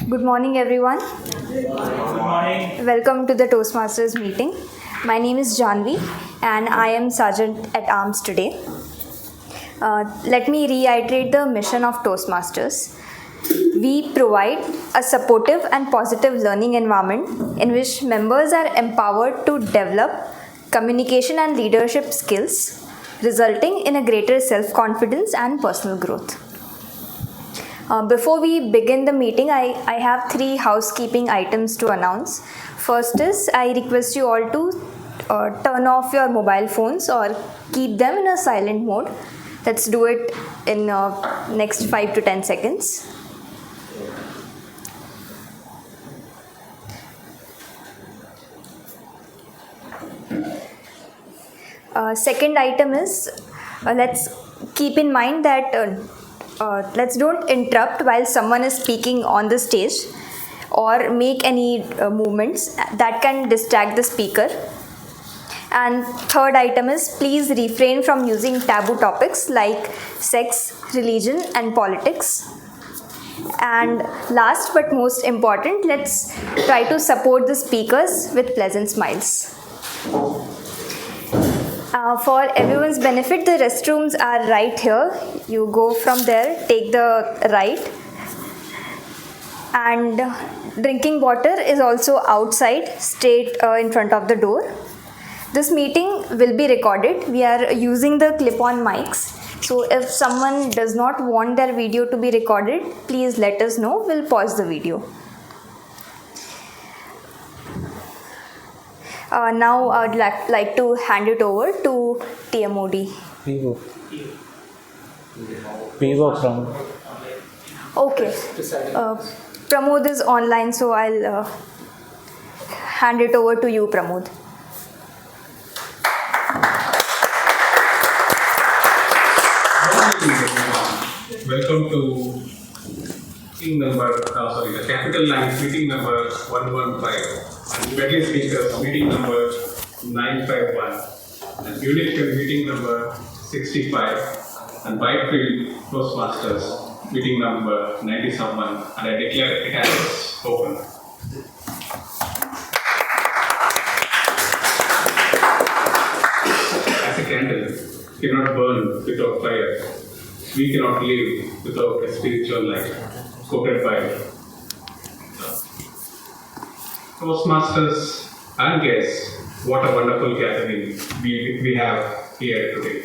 Good morning, everyone. Good morning. Welcome to the Toastmasters meeting. My name is Janvi, and I am Sergeant at Arms today. Let me reiterate the mission of Toastmasters. We provide a supportive and positive learning environment in which members are empowered to develop communication and leadership skills, resulting in a greater self-confidence and personal growth. Before we begin the meeting, I have 3 housekeeping items to announce. First is, I request you all to turn off your mobile phones or keep them in a silent mode. Let's do it in next 5 to 10 seconds. Second item is, let's keep in mind that let's don't interrupt while someone is speaking on the stage or make any movements that can distract the speaker. And third item is, please refrain from using taboo topics like sex, religion, and politics. And last but most important, let's try to support the speakers with pleasant smiles. For everyone's benefit, the restrooms are right here. You go from there, take the right. And drinking water is also outside, straight in front of the door. This meeting will be recorded. We are using the clip-on mics. So if someone does not want their video to be recorded, please let us know. We'll pause the video. Now I would like to hand it over to TMOD. Vivo from. Okay. Pramod is online, so I'll hand it over to you, Pramod. Welcome to the Capitaland meeting number 115. Smedley speakers meeting number 951. And Uniqfin meeting number 65. And Whitefield Toastmasters meeting number 97. And I declare it as open. As a candle cannot burn without fire, we cannot live without a spiritual life, quoted by Toastmasters and guests. What a wonderful gathering we have here today.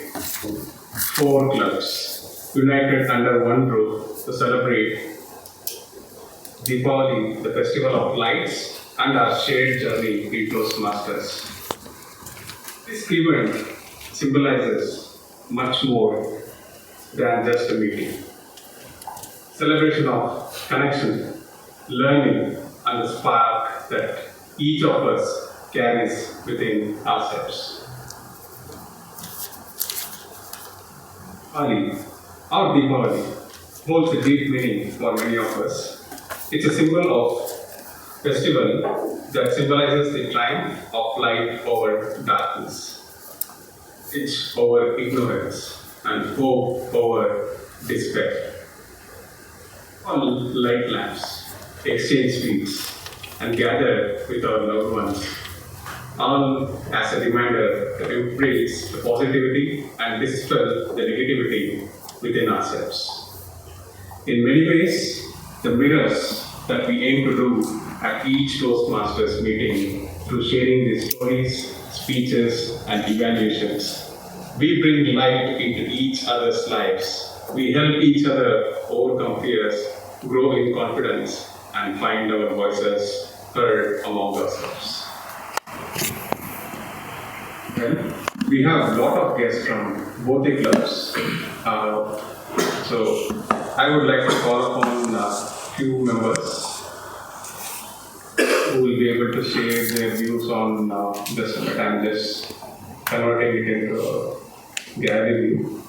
4 clubs united under one roof to celebrate Diwali, the festival of lights, and our shared journey in Toastmasters. This event symbolizes much more than just a meeting. Celebration of connection, learning, and the spark that each of us carries within ourselves. Diwali holds a deep meaning for many of us. It's a symbol of festival that symbolizes the triumph of light over darkness, it's over ignorance, and hope over despair. All light lamps, exchange sweets, and gather with our loved ones, all as a reminder to embrace the positivity and dispel the negativity within ourselves. In many ways, the mirrors that we aim to do at each Toastmasters meeting through sharing these stories, speeches, and evaluations. We bring light into each other's lives. We help each other overcome fears, grow in confidence, and find our voices heard among ourselves. Well, we have a lot of guests from both the clubs. So I would like to call upon a few members who will be able to share their views on this, but I'm just converting it into a gathering.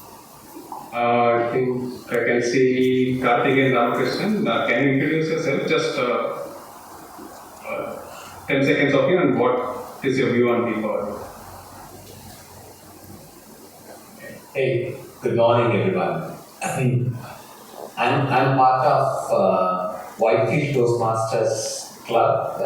I think I can see Karthik and Ramakrishnan. Can you introduce yourself? Just 10 seconds of you, and what is your view on Diwali? Hey, good morning, everyone. I'm part of Whitefield Toastmasters Club.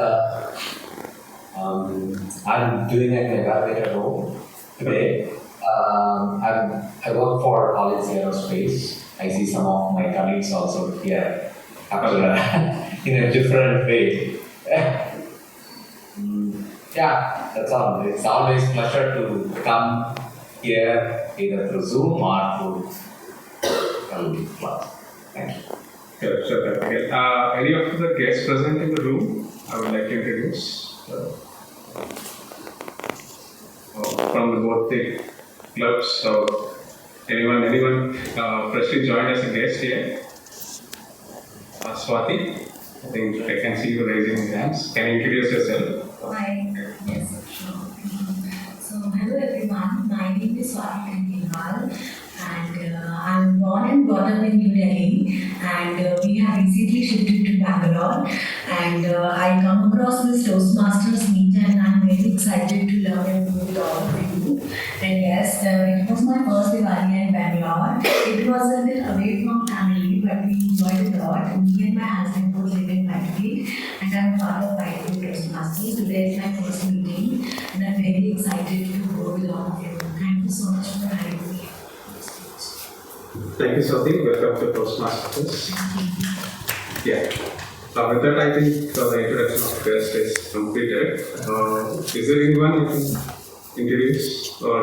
I'm doing an evaluator role today. I work for College Aerospace. I see some of my colleagues also here after in a different way. Yeah, that's all. It's always a pleasure to come here either through Zoom or through class. Thank you. Sure. Okay. Any of the guests present in the room, I would like to introduce from both the clubs. So, anyone freshly joined as a guest here? Swati, I think I can see you raising your hands. Can you introduce yourself? Hi, yes, sure. So, hello everyone. My name is Swati Kandilwal, and I'm born and brought up in New Delhi, and we have recently shifted to Bangalore. And I come across this Toastmasters meet, and I'm very excited to learn and grow with all of you. And yes, it was my first Diwali in Bangalore. It was a bit away from family, but we enjoyed it a lot. Me and my husband both live in Whitefield, and I'm part of Whitefield Toastmasters. Today is my first meeting, and I'm very excited to go with all of you. Thank you so much for having me. Thank you, Swati. Welcome to Toastmasters. Yeah. With that, I think the introduction of guest is completed. Is there anyone you can introduce? Or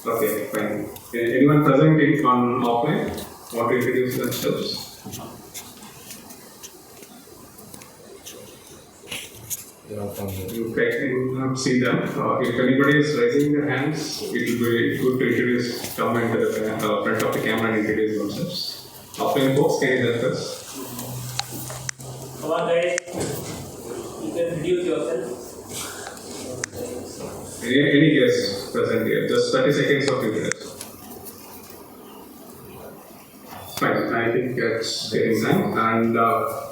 okay, fine. Anyone present on offline want to introduce themselves? You can see them. If anybody is raising their hands, it will be good to introduce, come into the front of the camera and introduce themselves. Offline folks, can you help us? Come on, guys. You can introduce yourself. Any guests present here? Just 30 seconds of introduction. Fine, I think that's getting time. And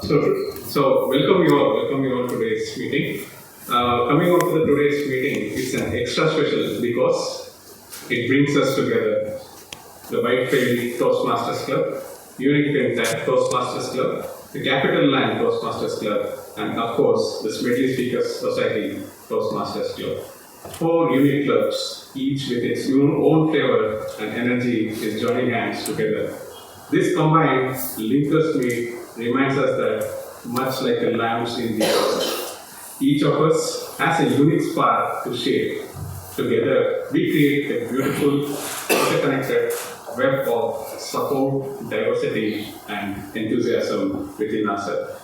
so welcome you all to today's meeting. Coming on to the today's meeting is an extra special because it brings us together. The Whitefield Toastmasters Club, Uniqfin Toastmasters Club, the Capitaland Toastmasters Club, and of course the Smedley Speakers Society Toastmasters Club. 4 unique clubs, each with its own flavor and energy, is joining hands together. This combined linkers meet reminds us that much like the lamps in the house, each of us has a unique spark to share. Together, we create a beautiful, interconnected web of support, diversity, and enthusiasm within ourselves.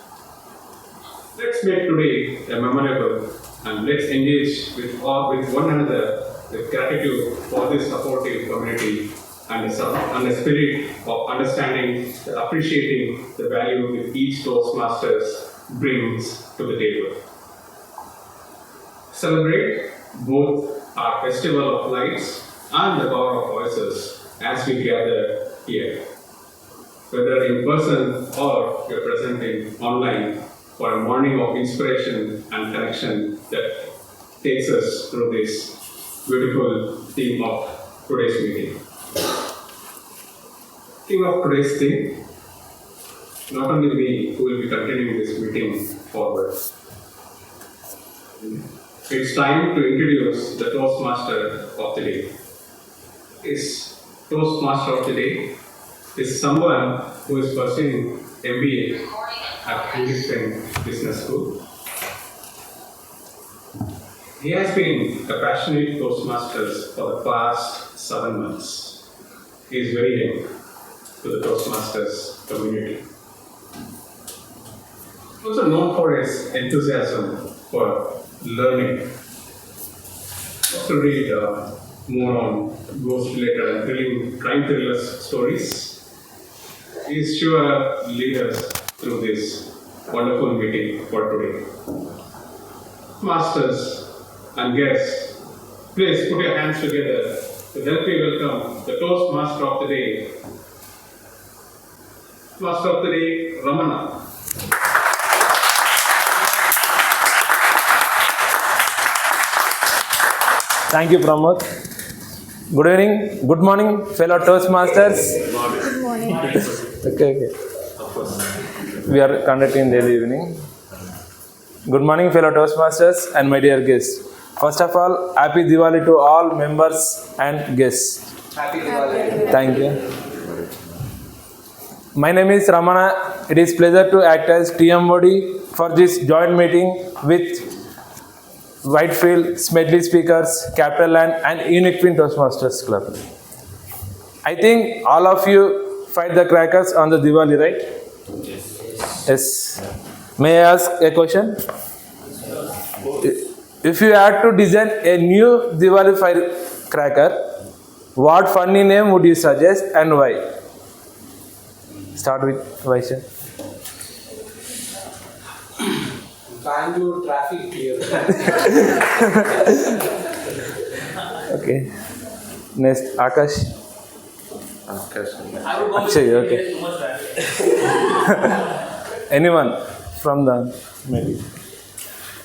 Let's make today a memorable, and let's engage with one another with gratitude for this supportive community and a spirit of understanding, appreciating the value that each Toastmasters brings to the table. Celebrate both our festival of lights and the power of voices as we gather here. Whether in person or you're presenting online for a morning of inspiration and connection that takes us through this beautiful theme of today's meeting. Theme of today's theme, not only me who will be continuing this meeting forward. It's time to introduce the Toastmaster of the day. Toastmaster of the day is someone who is pursuing MBA at Uniqfin Business School. He has been a passionate Toastmaster for the past 7 months. He is very young to the Toastmasters community. Also known for his enthusiasm for learning. To read more on ghost-related and thrilling crime thrillers stories. He is sure to lead us through this wonderful meeting for today. Masters and guests, please put your hands together to help me welcome the Toastmaster of the day. Master of the day, Ramana. Thank you, Pramod. Good evening, good morning, fellow Toastmasters. Good morning. Okay. we are conducting daily evening. Good morning, fellow Toastmasters and my dear guests. First of all, happy Diwali to all members and guests. Happy Diwali. Thank you. My name is Ramana. It is pleasure to act as TMOD for this joint meeting with Whitefield, Smedley speakers, Capitaland and Uniqfin Toastmasters Club. I think all of you fired the crackers on the Diwali, right? Yes. May I ask a question? If you had to design a new Diwali firecracker, what funny name would you suggest and why? Start with Vaishya. Bangalore traffic clear. Okay. Next, Akash. I would go with Akshay, okay. too much traffic. Anyone from the maybe?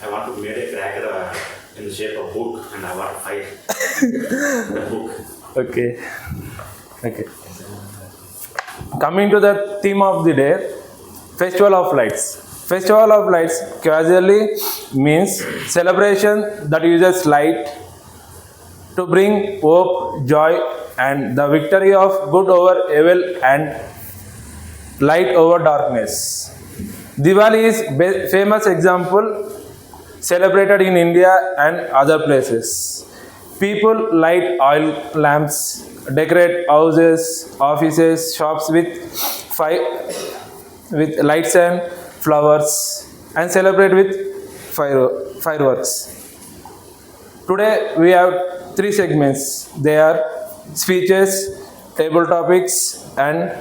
I want to make a cracker in the shape of book and I want to fight the book. Okay. Okay. Coming to the theme of the day, Festival of Lights. Festival of Lights casually means celebration that uses light to bring hope, joy, and the victory of good over evil and light over darkness. Diwali is famous example celebrated in India and other places. People light oil lamps, decorate houses, offices, shops with lights and flowers, and celebrate with fireworks. Today we have 3 segments. They are speeches, table topics, and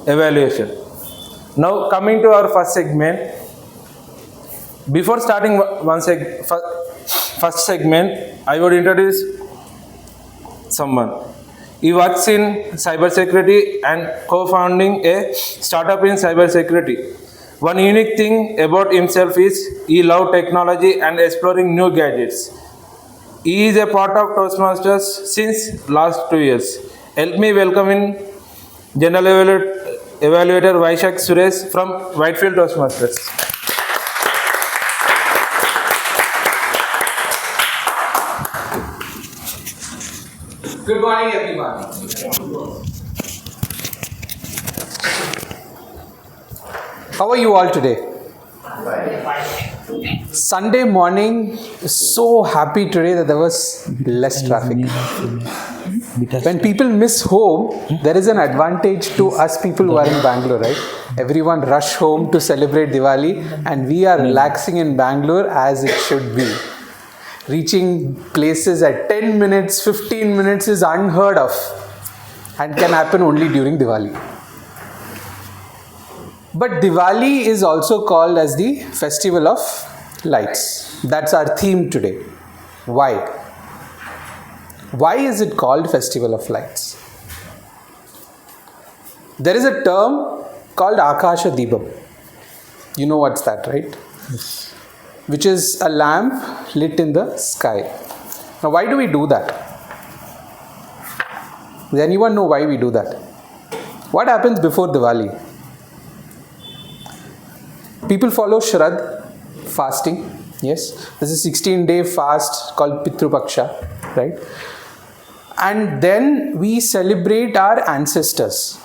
evaluation. Now coming to our first segment. Before starting first segment, I would introduce someone. He works in cybersecurity and co-founding a startup in cybersecurity. One unique thing about himself is he loves technology and exploring new gadgets. He is a part of Toastmasters since last 2 years. Help me welcome in General Evaluator Vaishak Suresh from Whitefield Toastmasters. Good morning, everyone. How are you all today? Sunday morning, so happy today that there was less traffic. When people miss home, there is an advantage to us people who are in Bangalore, right? Everyone rush home to celebrate Diwali, and we are relaxing in Bangalore as it should be. Reaching places at 10 minutes, 15 minutes is unheard of and can happen only during Diwali. But Diwali is also called as the Festival of Lights. That's our theme today. Why? Why is it called Festival of Lights? There is a term called Akasha Deepam. You know what's that, right? Yes. Which is a lamp lit in the sky. Now, why do we do that? Does anyone know why we do that? What happens before Diwali? People follow Shrad, fasting. Yes, this is a 16-day fast called Pitru Paksha, right? And then we celebrate our ancestors,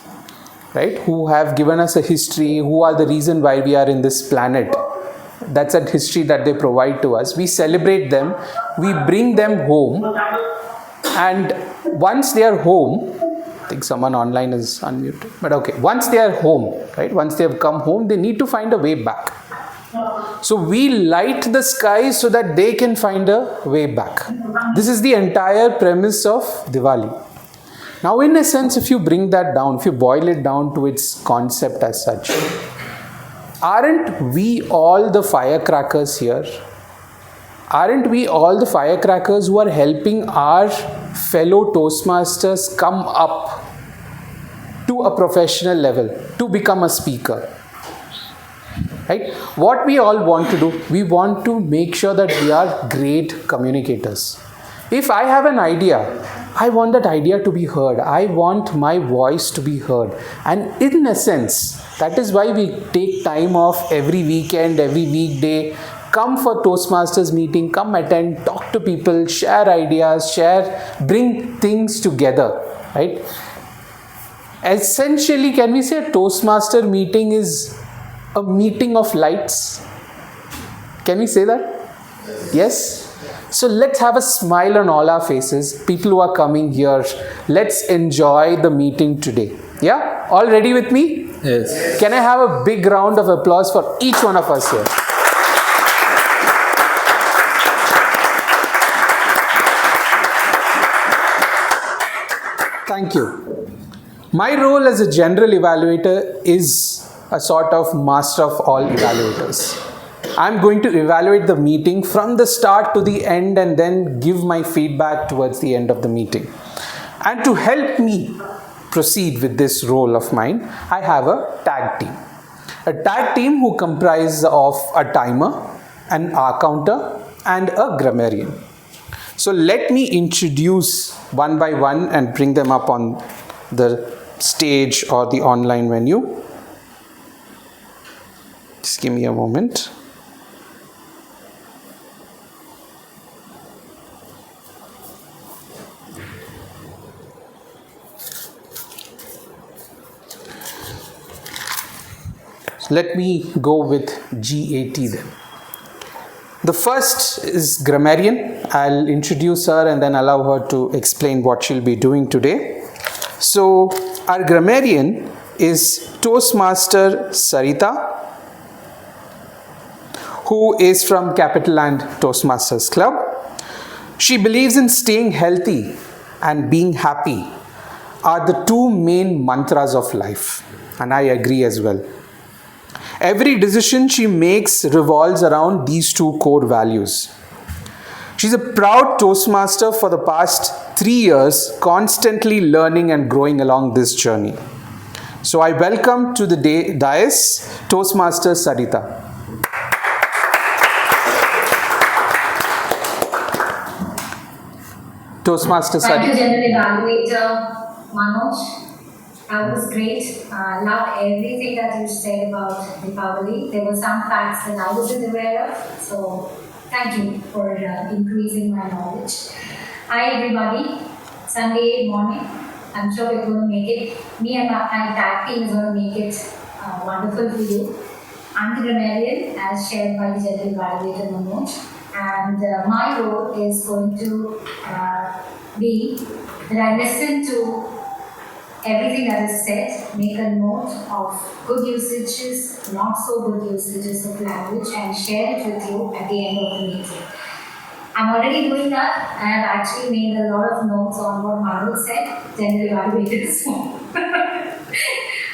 right? Who have given us a history, who are the reason why we are in this planet. That's a history that they provide to us. We celebrate them, we bring them home, and once they are home, I think someone online is unmuted, but okay, once they are home, right, once they have come home, they need to find a way back. So we light the sky so that they can find a way back. This is the entire premise of Diwali. Now, in a sense, if you bring that down, if you boil it down to its concept as such, aren't we all the firecrackers here? Aren't we all the firecrackers who are helping our fellow Toastmasters come up to a professional level, to become a speaker? Right? What we all want to do, we want to make sure that we are great communicators. If I have an idea, I want that idea to be heard. I want my voice to be heard. And in a sense, That is why we take time off every weekend, every weekday. Come for Toastmasters meeting, come attend, talk to people, share ideas, bring things together, right? Essentially, can we say a Toastmaster meeting is a meeting of lights? Can we say that? Yes? So let's have a smile on all our faces. People who are coming here, let's enjoy the meeting today. Yeah? All ready with me? Yes. Can I have a big round of applause for each one of us here? Thank you. My role as a general evaluator is a sort of master of all evaluators. I'm going to evaluate the meeting from the start to the end and then give my feedback towards the end of the meeting. And to help me proceed with this role of mine, I have a tag team. A tag team who comprises of a timer, an hour counter, and a grammarian. So let me introduce one by one and bring them up on the stage or the online venue. Just give me a moment. Let me go with GAT then. The first is grammarian. I'll introduce her and then allow her to explain what she'll be doing today. So our grammarian is Toastmaster Sarita, who is from Capitaland Toastmasters Club. She believes in staying healthy and being happy are the two main mantras of life, and I agree as well. Every decision she makes revolves around these two core values. She's a proud Toastmaster for the past 3 years, constantly learning and growing along this journey. So I welcome to the dais Toastmaster Sarita. Toastmaster Sarita. Thank you, General Evaluator Manoj. That was great. Loved everything that you said about Deepavali. There were some facts that I wasn't aware of. So thank you for increasing my knowledge. Hi everybody. Sunday morning. I'm sure we're going to make it. Me and my tag team is going to make it wonderful for you. I'm the grammarian as shared by the General Evaluator Manoj. And my role is going to be that I listen to everything that is said, make a note of good usages, not so good usages of language, and share it with you at the end of the meeting. I'm already doing that. I have actually made a lot of notes on what Manoj said, General Evaluators.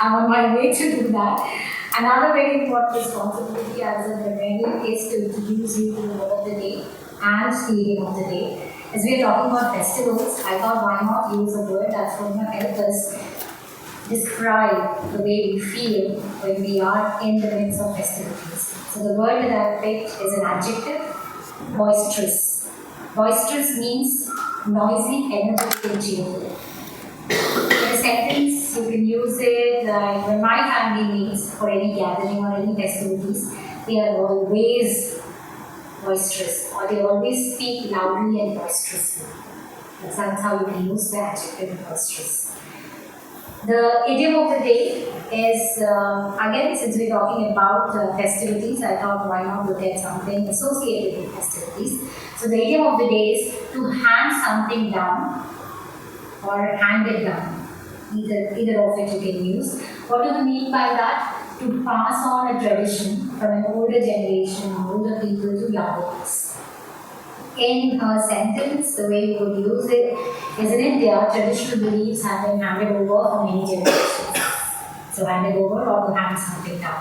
I'm on my way to do that. Another very important responsibility as a grammarian is to introduce you to the word of the day and the idiom of the day. As we are talking about festivals, I thought why not use a word that's going to help us describe the way we feel when we are in the midst of festivities. So the word that I picked is an adjective, boisterous. Boisterous means noisy, energetic, and cheerful. In a sentence, you can use it like when my family meets for any gathering or any festivities, they are always boisterous, or they always speak loudly and boisterously. That's how you can use the adjective boisterous. The idiom of the day is, again, since we're talking about festivities, I thought why not look at something associated with festivities. So the idiom of the day is to hand something down or hand it down. Either of it you can use. What do we mean by that? To pass on a tradition from an older generation, older people to younger ones. In a sentence, the way we would use it is in India, traditional beliefs have been handed over for many generations. So handed over or to hand something down.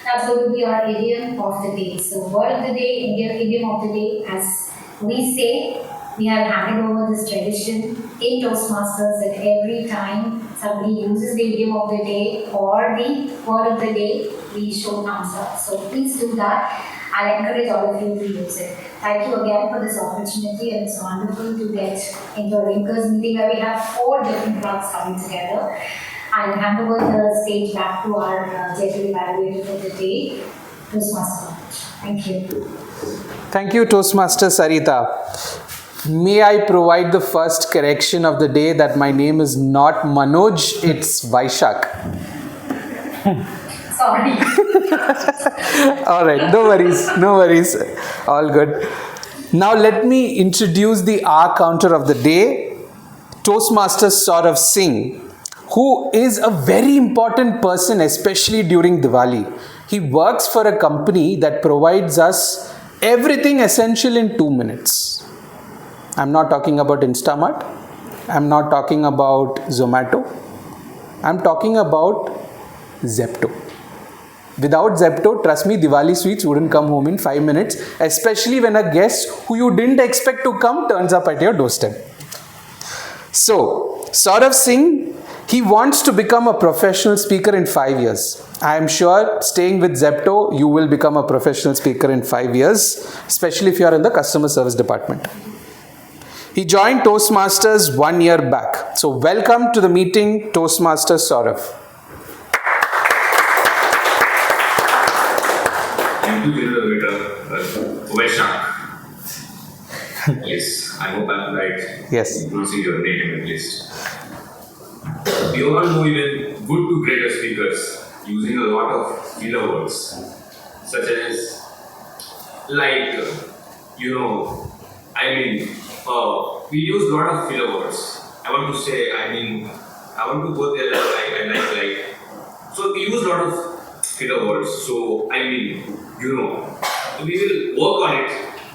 That's going to be our idiom of the day. So word of the day, idiom of the day, as we say, we have handed over this tradition in Toastmasters that every time somebody uses the idiom of the day or the word of the day, we show thumbs up. So please do that. I'll encourage all of you to use it. Thank you again for this opportunity, and it's wonderful to get into a Rinkers meeting where we have 4 different clubs coming together. I'll hand over the stage back to our executive evaluator for the day, Toastmaster. Thank you. Thank you, Toastmaster Sarita. May I provide the first correction of the day that my name is not Manoj, it's Vaishak. Sorry. All right, no worries, all good. Now let me introduce the R counter of the day, Toastmaster Saurav Singh, who is a very important person, especially during Diwali. He works for a company that provides us everything essential in 2 minutes. I'm not talking about Instamart. I'm not talking about Zomato. I'm talking about Zepto. Without Zepto, trust me, Diwali sweets wouldn't come home in 5 minutes, especially when a guest who you didn't expect to come turns up at your doorstep. So, Saurav Singh, he wants to become a professional speaker in 5 years. I am sure staying with Zepto, you will become a professional speaker in 5 years, especially if you are in the customer service department. He joined Toastmasters 1 year back. So, welcome to the meeting, Toastmaster Saurav. Thank you, Vaishak. Yes, I hope I'm right. Yes. Pronouncing your name at least. We all know even good to greater speakers using a lot of filler words, such as we use a lot of filler words. I want to go there so we use a lot of filler words. So we will work on it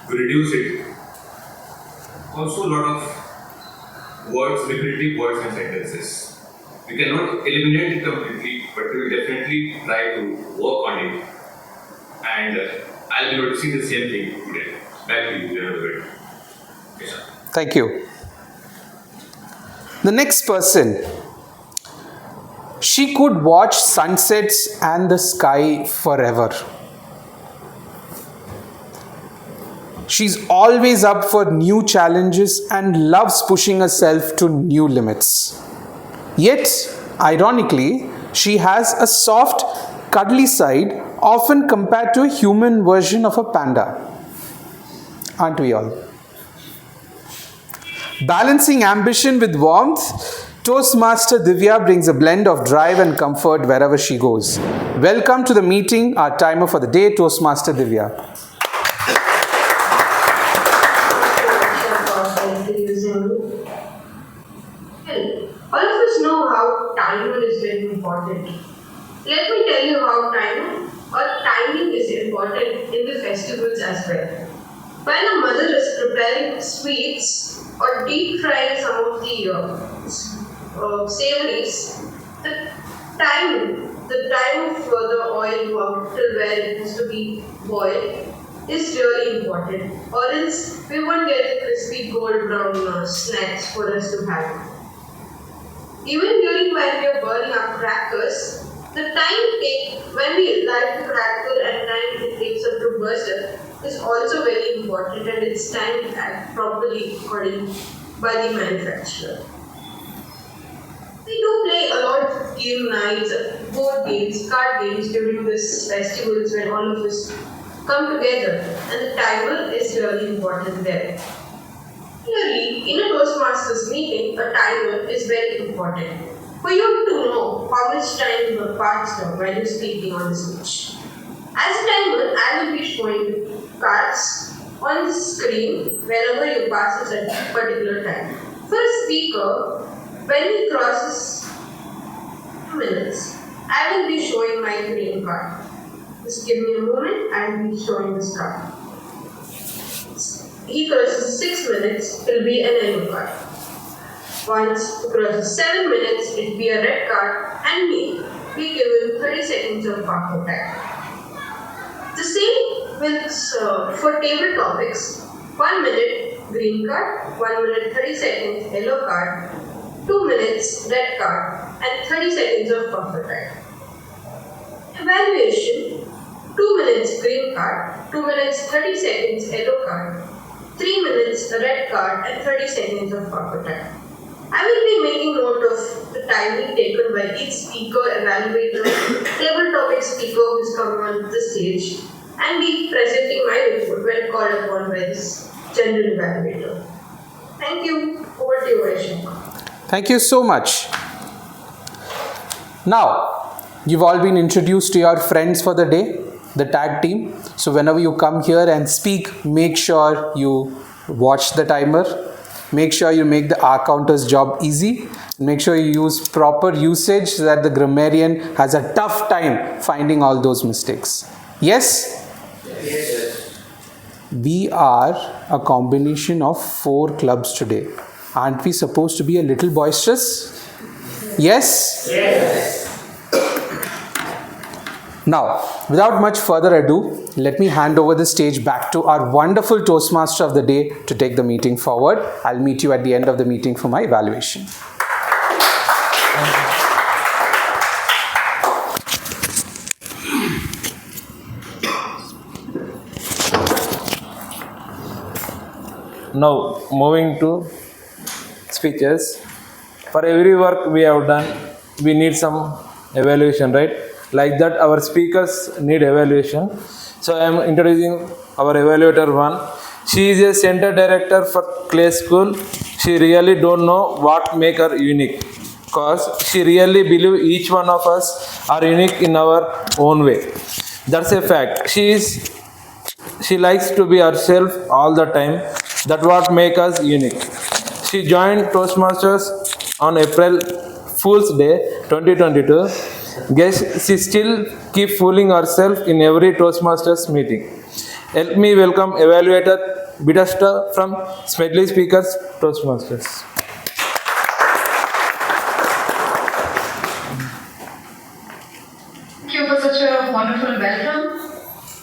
to reduce it. Also a lot of words, repetitive words and sentences. We cannot eliminate it completely, but we will definitely try to work on it. And I'll be noticing the same thing today. Back to you, Janvi. Yes, sir. Thank you. The next person. She could watch sunsets and the sky forever. She's always up for new challenges and loves pushing herself to new limits. Yet, ironically, she has a soft, cuddly side, often compared to a human version of a panda. Aren't we all? Balancing ambition with warmth, Toastmaster Divya brings a blend of drive and comfort wherever she goes. Welcome to the meeting, our timer for the day, Toastmaster Divya. All of us know how timing is very important. Let me tell you how timing is important in the festivals as well. When a mother is preparing sweets or deep frying some of the savories, the time for the oil till where it needs to be boiled is really important, or else we won't get the crispy gold brown snacks for us to have. Even during when we are burning our crackers, the time when we light the cracker and time it takes up to burst up is also very important, and it's timed properly according by the manufacturer. We do play a lot of game nights, board games, card games during this festivals when all of us come together, and the timer is really important there. Clearly, in a Toastmasters meeting, a timer is very important for you to know how much time you have passed on while you're speaking on the speech. As a timer, I will be showing cards on the screen whenever you pass at a particular time. For a speaker, when he crosses 2 minutes, I will be showing my green card. Just give me a moment, I will be showing this card. He crosses 6 minutes, it will be an yellow card. Once he crosses 7 minutes, it will be a red card, and me, we give him 30 seconds of buffer time. The same with for table topics. 1 minute green card, 1 minute 30 seconds yellow card, 2 minutes red card, and 30 seconds of buffer time. Evaluation: 2 minutes green card, 2 minutes 30 seconds yellow card, 3 minutes red card, and 30 seconds of buffer time. I will be making note of the timing taken by each speaker, evaluator, table topic speaker who is coming on the stage, and be presenting my report when called upon by this general evaluator. Thank you. Over to you, Vaishnav. Thank you so much. Now, you've all been introduced to your friends for the day, the tag team. So whenever you come here and speak, make sure you watch the timer. Make sure you make the R counter's job easy. Make sure you use proper usage so that the grammarian has a tough time finding all those mistakes. Yes? Yes. We are a combination of 4 clubs today. Aren't we supposed to be a little boisterous? Yes? Yes. Now, without much further ado, let me hand over the stage back to our wonderful Toastmaster of the day to take the meeting forward. I'll meet you at the end of the meeting for my evaluation. Now, moving to speeches. For every work we have done, we need some evaluation, right? Like that, our speakers need evaluation. So I am introducing our evaluator 1. She is a center director for Clay School. She really don't know what make her unique, cause she really believe each one of us are unique in our own way. That's a fact. She likes to be herself all the time. That's what makes us unique. She joined Toastmasters on April Fool's Day 2022. Guess she still keep fooling herself in every Toastmasters meeting. Help me welcome evaluator Bidasta from Smedley Speakers Toastmasters. Thank you for such a wonderful welcome.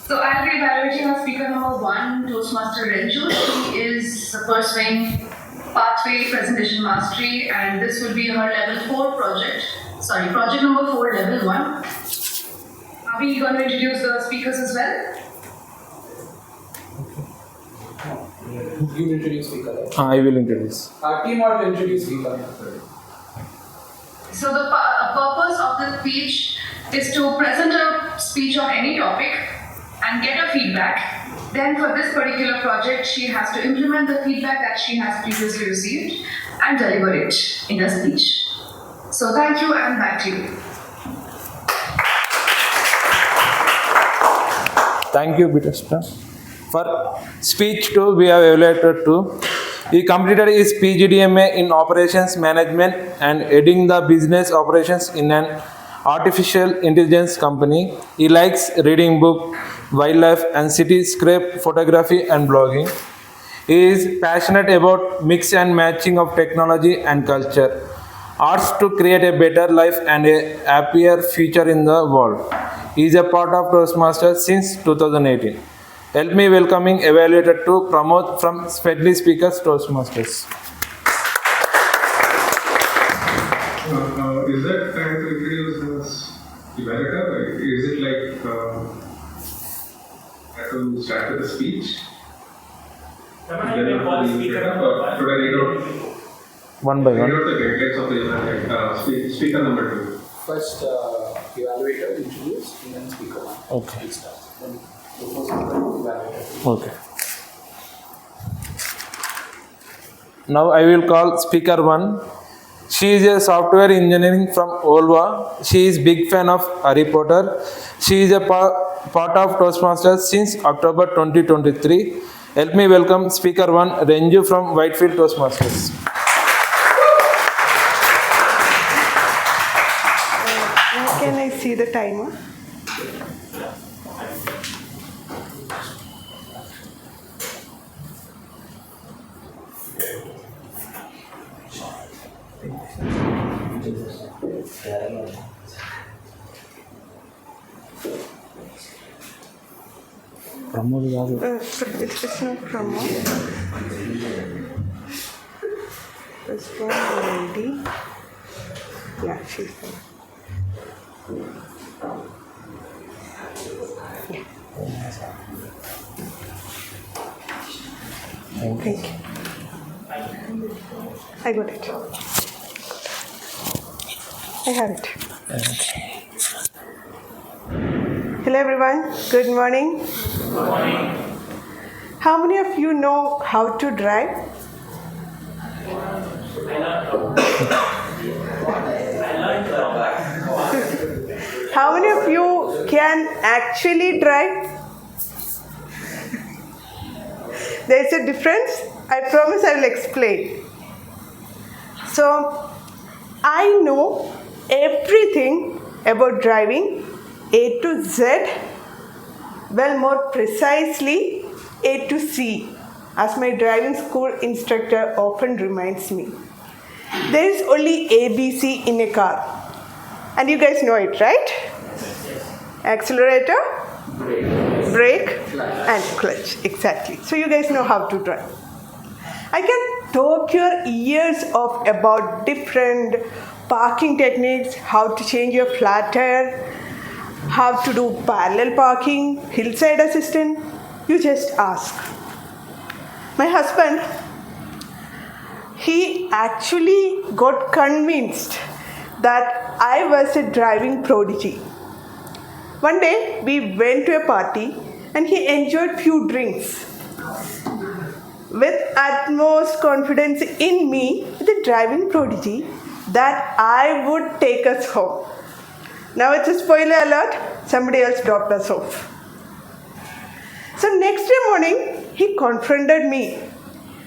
So I'll be evaluating our speaker number 1, Toastmaster Renju. She is pursuing Pathway Presentation Mastery, and this will be her level 4 project. Sorry, project number 4, level 1. Are we going to introduce the speakers as well? You introduce speaker. I will introduce. Our team ought to introduce speaker. So the purpose of the speech is to present a speech on any topic and get a feedback. Then for this particular project, she has to implement the feedback that she has previously received and deliver it in a speech. So thank you, and back to you. Thank you, Bidasta. For speech 2, we have evaluated 2. He completed his PGDMA in Operations Management and heading the business operations in an artificial intelligence company. He likes reading book, wildlife and cityscape photography and blogging. He is passionate about mix and matching of technology and culture, arts to create a better life and a happier future in the world. He is a part of Toastmasters since 2018. Help me welcoming evaluator 2, Pramod from Smedley Speakers Toastmasters. Is that time to introduce as evaluator? Is it like I have to start with the speech? Then after the speaker, or should I read out? One by Read one. out the guidelines of the evaluator, speaker number 2. First, evaluator introduce and then speaker 1. Okay. Then evaluator. Okay. Now I will call speaker 1. She is a software engineering from Olva. She is big fan of Harry Potter. She is a part of Toastmasters since October 2023. Help me welcome speaker 1, Renju from Whitefield Toastmasters. Can I see the timer? It's not promo. This one lady. Yeah, she's there. Yeah. Thank you. I got it. I have it. Hello everyone, good morning. Good morning. How many of you know how to drive? How many of you can actually drive? There's a difference. I promise I will explain. So, I know everything about driving A to Z, well, more precisely A to C, as my driving school instructor often reminds me. There is only ABC in a car. And you guys know it, right? Accelerator, brake, and clutch. Exactly. So you guys know how to drive. I can talk your ears off about different parking techniques, how to change your flat tire, how to do parallel parking, hillside assistant. You just ask. My husband, he actually got convinced that I was a driving prodigy. One day we went to a party and he enjoyed few drinks. With utmost confidence in me, the driving prodigy, that I would take us home. Now it's a spoiler alert, somebody else dropped us off. So next day morning, he confronted me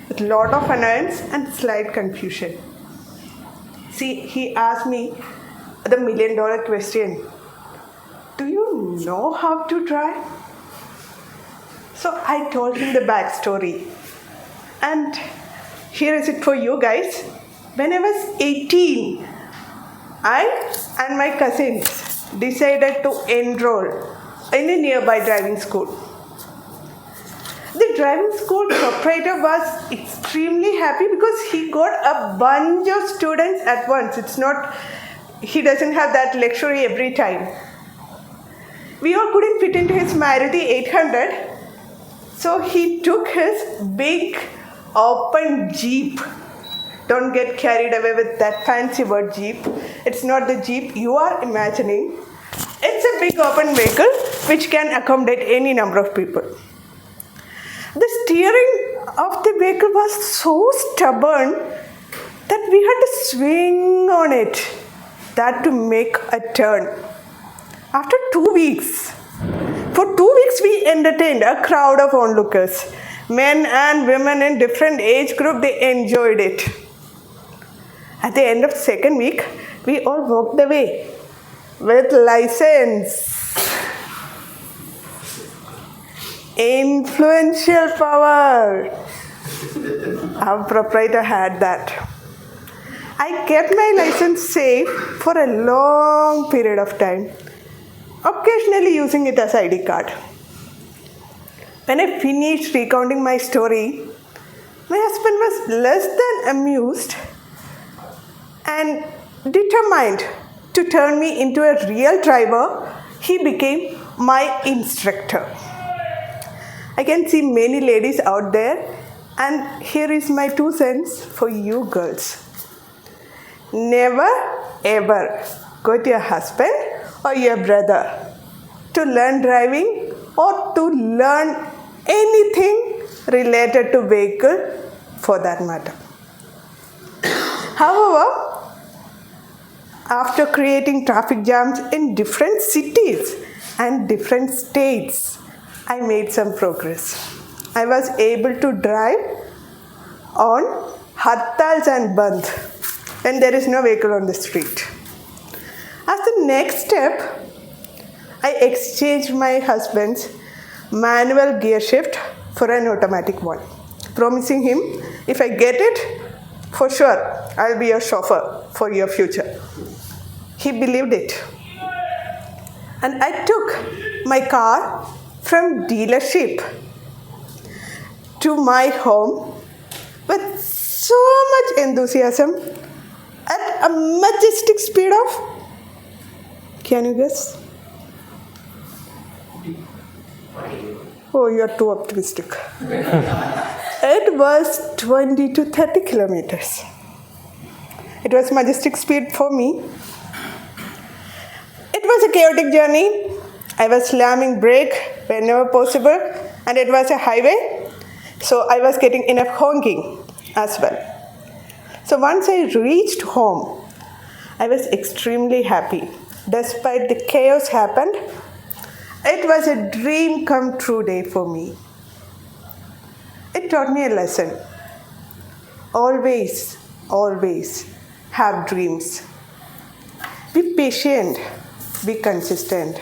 with a lot of annoyance and slight confusion. See, he asked me the million-dollar question. Do you know how to drive? So I told him the backstory. And here is it for you guys. When I was 18, I and my cousins decided to enroll in a nearby driving school. The driving school proprietor was extremely happy because he got a bunch of students at once. He doesn't have that luxury every time. We all couldn't fit into his Maruti 800, so he took his big open Jeep. Don't get carried away with that fancy word Jeep. It's not the Jeep you are imagining. It's a big open vehicle which can accommodate any number of people. The steering of the vehicle was so stubborn that we had to swing on it, that to make a turn. After 2 weeks, for 2 weeks we entertained a crowd of onlookers. Men and women in different age group, they enjoyed it. At the end of the second week, we all walked away with license. Influential power. Our proprietor had that. I kept my license safe for a long period of time, occasionally using it as ID card. When I finished recounting my story, my husband was less than amused and determined to turn me into a real driver. He became my instructor. I can see many ladies out there, and here is my 2 cents for you girls. Never ever go to your husband or your brother to learn driving or to learn anything related to vehicle for that matter. However, after creating traffic jams in different cities and different states, I made some progress. I was able to drive on Hartals and Bandh when there is no vehicle on the street. As the next step, I exchanged my husband's manual gear shift for an automatic one, promising him if I get it, for sure, I'll be your chauffeur for your future. He believed it. And I took my car from dealership to my home with so much enthusiasm at a majestic speed of, can you guess? Oh, you're too optimistic. It was 20 to 30 kilometers. It was majestic speed for me. It was a chaotic journey. I was slamming brake whenever possible, and it was a highway, so I was getting enough honking as well. So once I reached home, I was extremely happy. Despite the chaos happened, it was a dream come true day for me. It taught me a lesson. Always, always have dreams. Be patient, be consistent.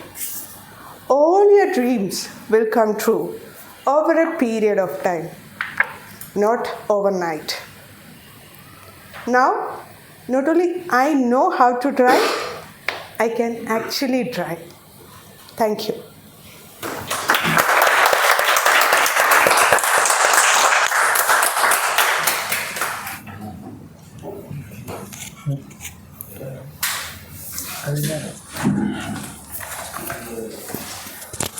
All your dreams will come true over a period of time, not overnight. Now, not only I know how to drive, I can actually drive. Thank you.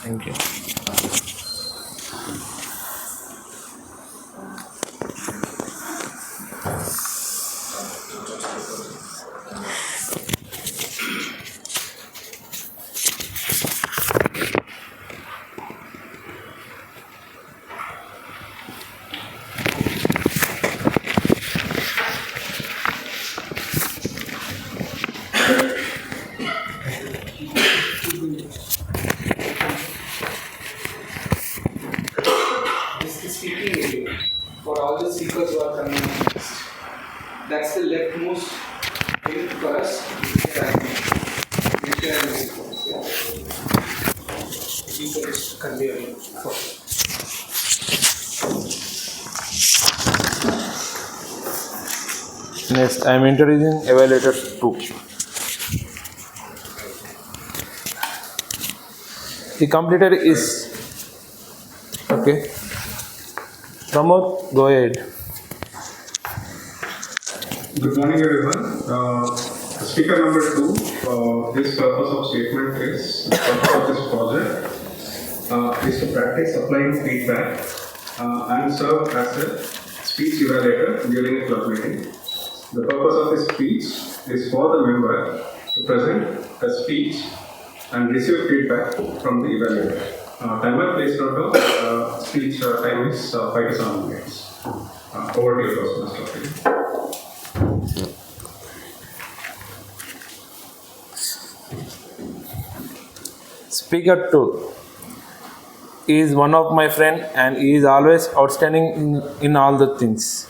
Thank you. This is speaking area for all the speakers who are coming next. That's the leftmost thing for us. Speakers can be Next, I am introducing evaluator 2. The completed is okay. Pramod, go ahead. Good morning, everyone. Speaker number 2, this purpose of statement is, the purpose of this project is to practice applying feedback and serve as a speech evaluator during a club meeting. The purpose of this speech is for the member to present a speech and receive feedback from the evaluator. Timer placed on the speech time is 5 to 7 minutes. Over to you, Toastmaster. Speaker 2 is one of my friend and he is always outstanding in all the things.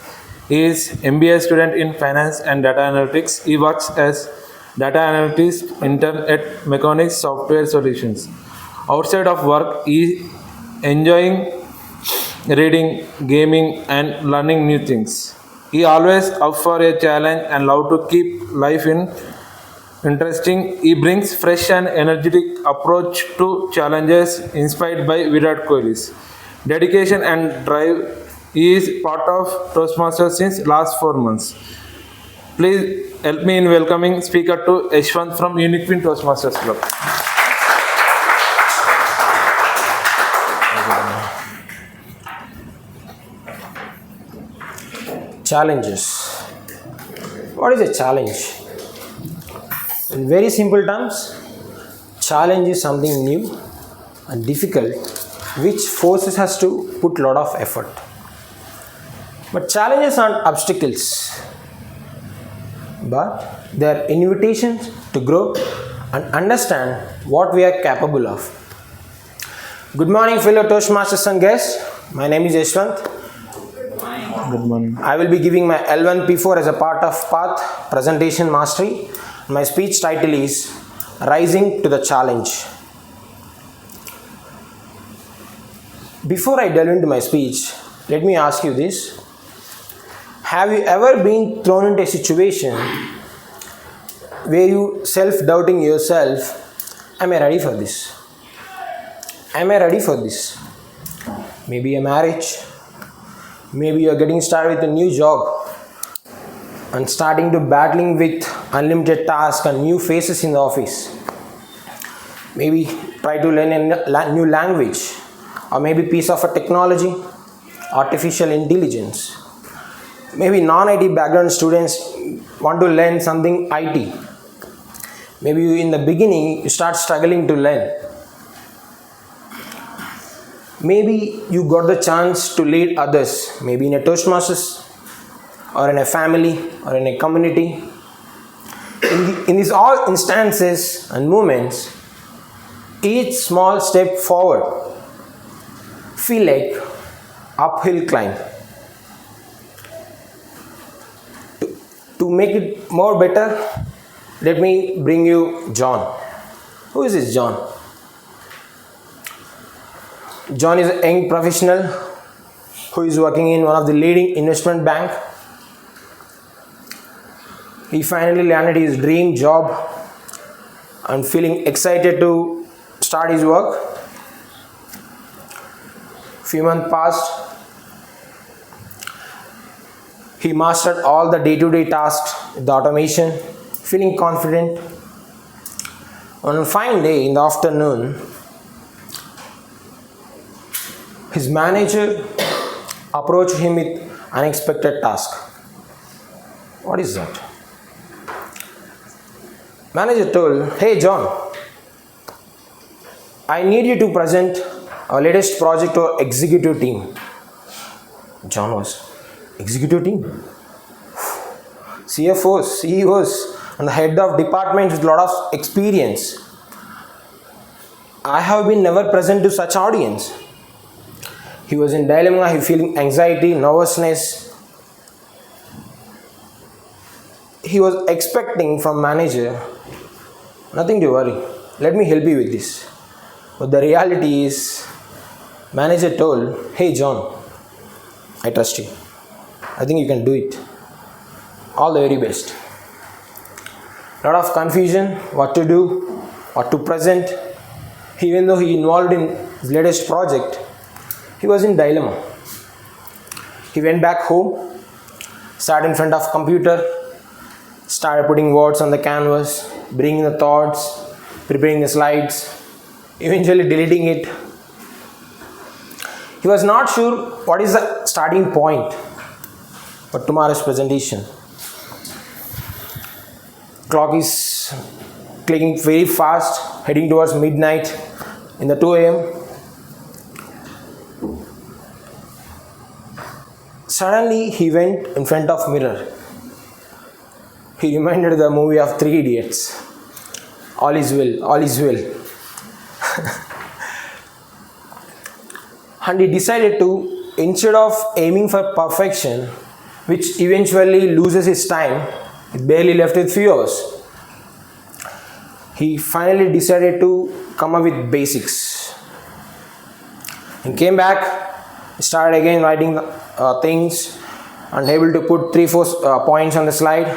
He is MBA student in finance and data analytics. He works as data analyst intern at Mechanics Software Solutions. Outside of work, he is enjoying reading, gaming and learning new things. He always up for a challenge and love to keep life interesting. He brings fresh and energetic approach to challenges inspired by Virat Kohli's dedication and drive. He is part of Toastmasters since last 4 months. Please help me in welcoming speaker to Yashwant from Uniqfin Toastmasters Club. Challenges. What is a challenge? In very simple terms, challenge is something new and difficult which forces us to put a lot of effort. But challenges aren't obstacles, but they are invitations to grow and understand what we are capable of. Good morning, fellow Toastmasters and guests. My name is Yashwant. Good morning. I will be giving my L1 P4 as a part of PATH Presentation Mastery. My speech title is Rising to the Challenge. Before I delve into my speech, let me ask you this. Have you ever been thrown into a situation where you self-doubting yourself, am I ready for this? Am I ready for this? Maybe a marriage, maybe you're getting started with a new job and starting to battling with unlimited tasks and new faces in the office. Maybe try to learn a new language or maybe piece of a technology, artificial intelligence. maybe non-IT background students want to learn something IT. Maybe in the beginning you start struggling to learn. Maybe you got the chance to lead others, maybe in a Toastmasters or in a family or in a community. In these all instances and moments, each small step forward feel like uphill climb. To make it more better, let me bring you John. Who is this John? John is a young professional who is working in one of the leading investment bank. He finally landed his dream job and feeling excited to start his work. Few months passed. He mastered all the day-to-day tasks, the automation, feeling confident. On a fine day in the afternoon, his manager approached him with unexpected task. What is that? Manager told, "Hey John, I need you to present our latest project to our executive team." John was, executive team? CFOs, CEOs, and the head of departments with a lot of experience. I have been never present to such audience. He was in dilemma, he feeling anxiety, nervousness. He was expecting from manager, "Nothing to worry, let me help you with this." But the reality is, manager told, "Hey John, I trust you. I think you can do it. All the very best." Lot of confusion, what to do, what to present. Even though he involved in his latest project, he was in dilemma. He went back home, sat in front of computer, started putting words on the canvas, bringing the thoughts, preparing the slides, eventually deleting it. He was not sure what is the starting point for tomorrow's presentation. Clock is clicking very fast, heading towards midnight in the 2 a.m. Suddenly he went in front of mirror. He reminded the movie of Three Idiots. All is well, all is well. And he decided to, instead of aiming for perfection, which eventually loses his time, it barely left with few hours, he finally decided to come up with basics. He came back, started again writing things, and able to put 3-4 points on the slide.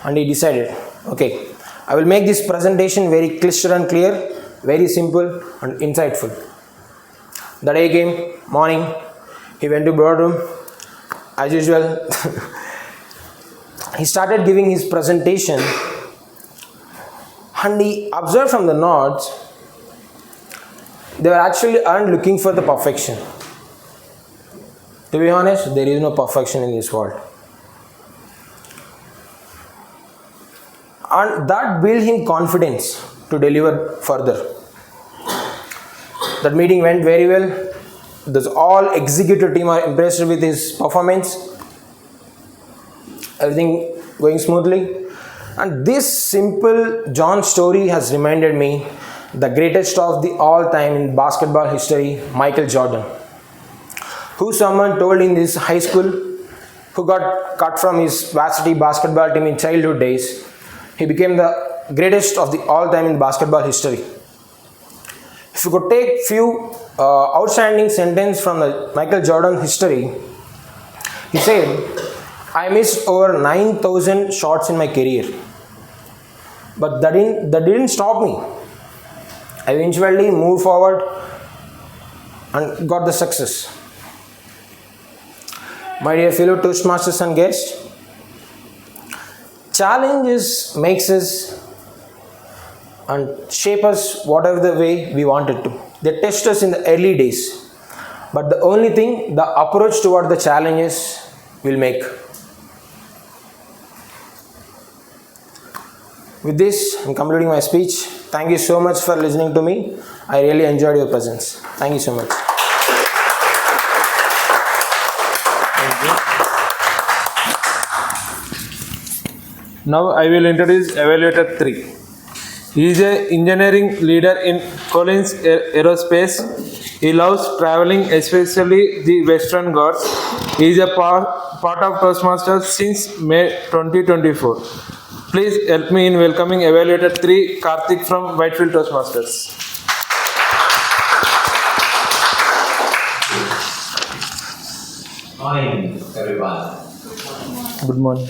And he decided, okay, I will make this presentation very clear and clear, very simple and insightful. The day came, morning, he went to boardroom, as usual. He started giving his presentation, and he observed from the notes, they were actually aren't looking for the perfection. To be honest, there is no perfection in this world. And that built him confidence to deliver further. That meeting went very well. The all executive team are impressed with his performance. Everything going smoothly. And this simple John story has reminded me the greatest of the all time in basketball history, Michael Jordan, who someone told in this high school, who got cut from his varsity basketball team in childhood days. He became the greatest of the all time in basketball history. If you could take few outstanding sentences from the Michael Jordan history, he said, "I missed over 9,000 shots in my career, but that didn't stop me. I eventually moved forward and got the success." My dear fellow Toastmasters and guests, challenges makes us and shape us whatever the way we wanted to. They test us in the early days, but the only thing, the approach toward the challenges will make. With this, I'm concluding my speech. Thank you so much for listening to me. I really enjoyed your presence. Thank you so much. Now I will introduce Evaluator 3. He is an engineering leader in Collins Aerospace. He loves traveling, especially the Western Ghats. He is a part of Toastmasters since May 2024. Please help me in welcoming Evaluator 3, Karthik from Whitefield Toastmasters. Morning, everyone. Good morning.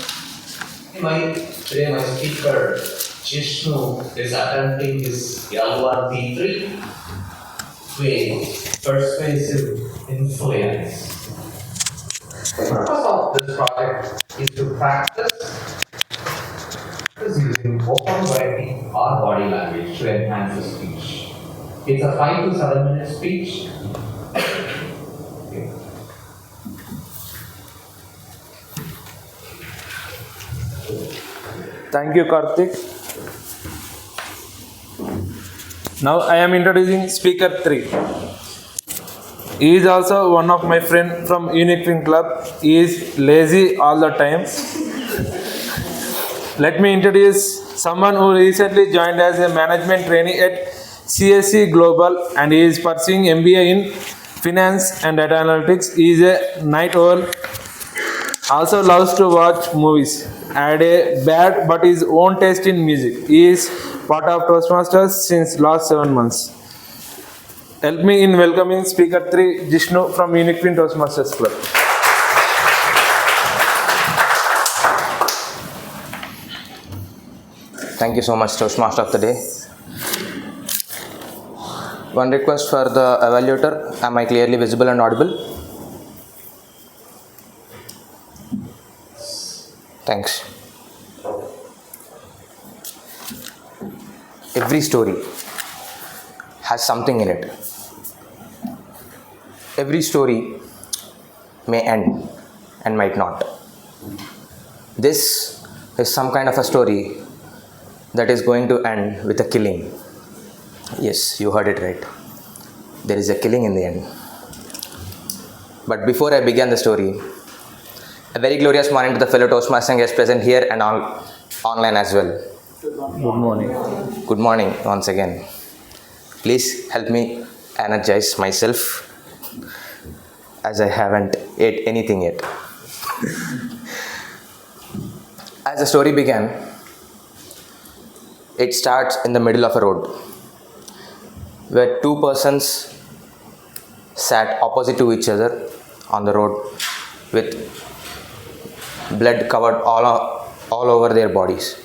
Today my speaker, Jishnu, is attempting his L1P3 with persuasive influence. The purpose of this project is to practice using open writing or body language to enhance the speech. It's a 5 to 7 minute speech. Thank you, Karthik. Now I am introducing Speaker 3. He is also one of my friends from Uniqfin Club. He is lazy all the time. Let me introduce someone who recently joined as a management trainee at CSC Global and he is pursuing MBA in Finance and Data Analytics. He is a night owl. Also loves to watch movies. Had a bad but his own taste in music. He is part of Toastmasters since last 7 months. Help me in welcoming Speaker 3, Jishnu from Uniqfin Toastmasters Club. Thank you so much, Toastmaster of the Day. One request for the evaluator. Am I clearly visible and audible? Thanks. Every story has something in it. Every story may end and might not. This is some kind of a story that is going to end with a killing. Yes, you heard it right. There is a killing in the end. But before I begin the story, a very glorious morning to the fellow Toastmasters guests present here and online as well. Good morning. Good morning once again. Please help me energize myself as I haven't ate anything yet. As the story began, it starts in the middle of a road where two persons sat opposite to each other on the road with blood covered all over their bodies.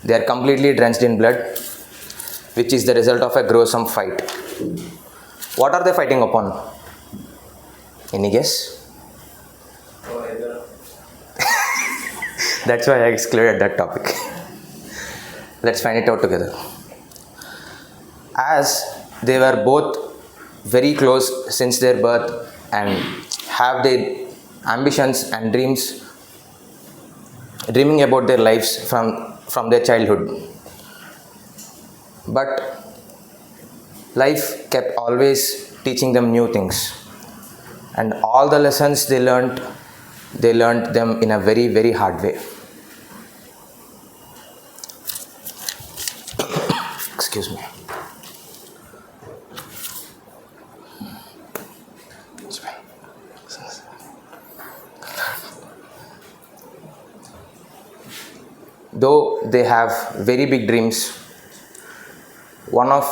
They are completely drenched in blood, which is the result of a gruesome fight. What are they fighting upon? Any guess? That's why I excluded that topic. Let's find it out together. As they were both very close since their birth and have their ambitions and dreams, dreaming about their lives from their childhood. But life kept always teaching them new things. And all the lessons they learned them in a very, very hard way. Excuse me. Though they have very big dreams, one of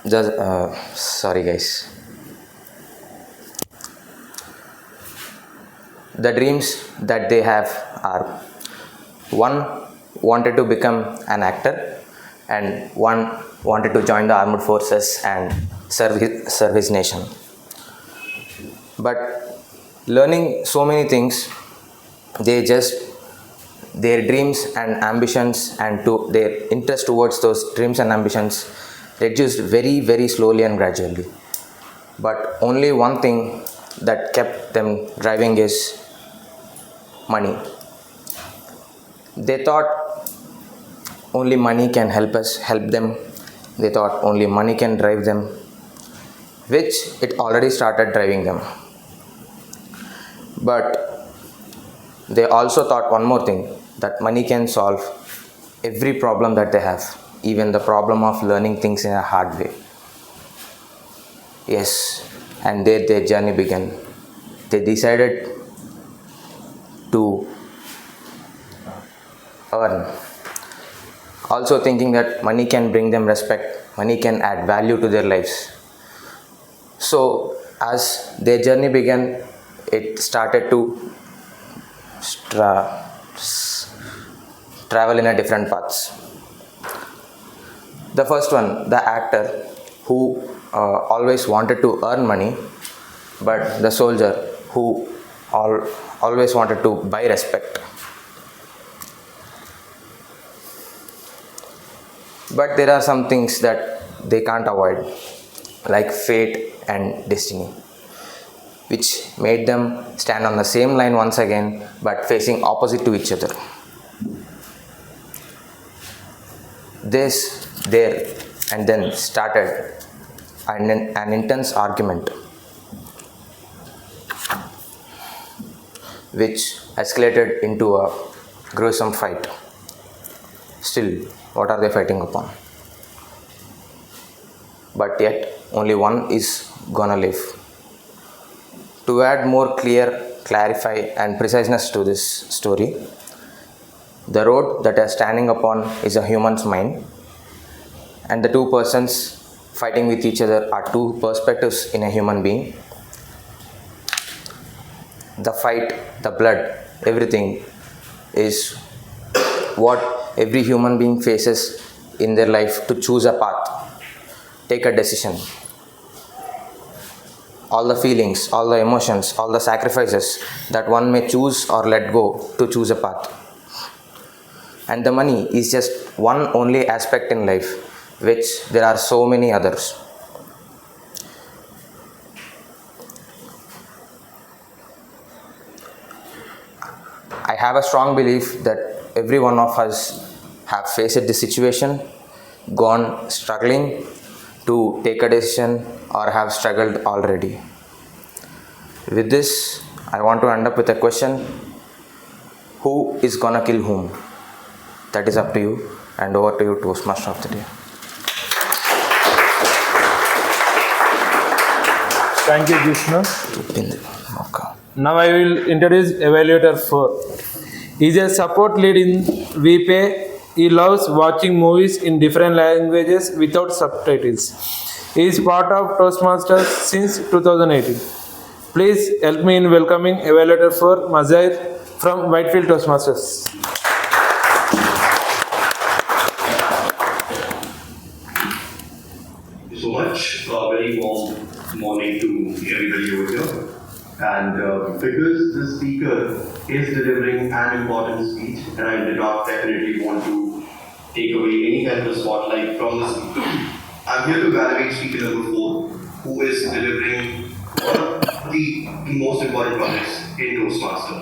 the sorry guys, the dreams that they have are, one wanted to become an actor and one wanted to join the armed forces and serve his nation. But learning so many things, their dreams and ambitions and to their interest towards those dreams and ambitions reduced very, very slowly and gradually. But only one thing that kept them driving is money. They thought only money can help them. They thought only money can drive them, which it already started driving them. But they also thought one more thing, that money can solve every problem that they have, even the problem of learning things in a hard way. Yes, and there their journey began. They decided to earn, also thinking that money can bring them respect, money can add value to their lives. So, as their journey began, it started to travel in a different paths. The first one, the actor who always wanted to earn money, but the soldier who always wanted to buy respect. But there are some things that they can't avoid, like fate and destiny, which made them stand on the same line once again, but facing opposite to each other. This, there, and then started an intense argument, which escalated into a gruesome fight. Still, what are they fighting upon? But yet, only one is gonna live. To add more clarify and preciseness to this story, the road that are standing upon is a human's mind, and the two persons fighting with each other are two perspectives in a human being. The fight, the blood, everything is what every human being faces in their life to choose a path, take a decision. All the feelings, all the emotions, all the sacrifices that one may choose or let go to choose a path. And the money is just one only aspect in life, which there are so many others. I have a strong belief that every one of us have faced this situation, gone struggling to take a decision, or have struggled already. With this, I want to end up with a question: who is gonna kill whom? That is up to you, and over to you, Toastmaster of the Day. Thank you, Vishnu. Now I will introduce Evaluator 4. He is a support lead in VPay. He loves watching movies in different languages without subtitles. He is part of Toastmasters since 2018. Please help me in welcoming Evaluator 4, Mazair from Whitefield Toastmasters. Thank you so much. A very warm morning to everybody over here. And because the speaker is delivering an important speech, and I did not definitely want to take away any kind of spotlight from the speaker, I'm here to evaluate speaker number 4, who is delivering one of the most important projects in Toastmaster.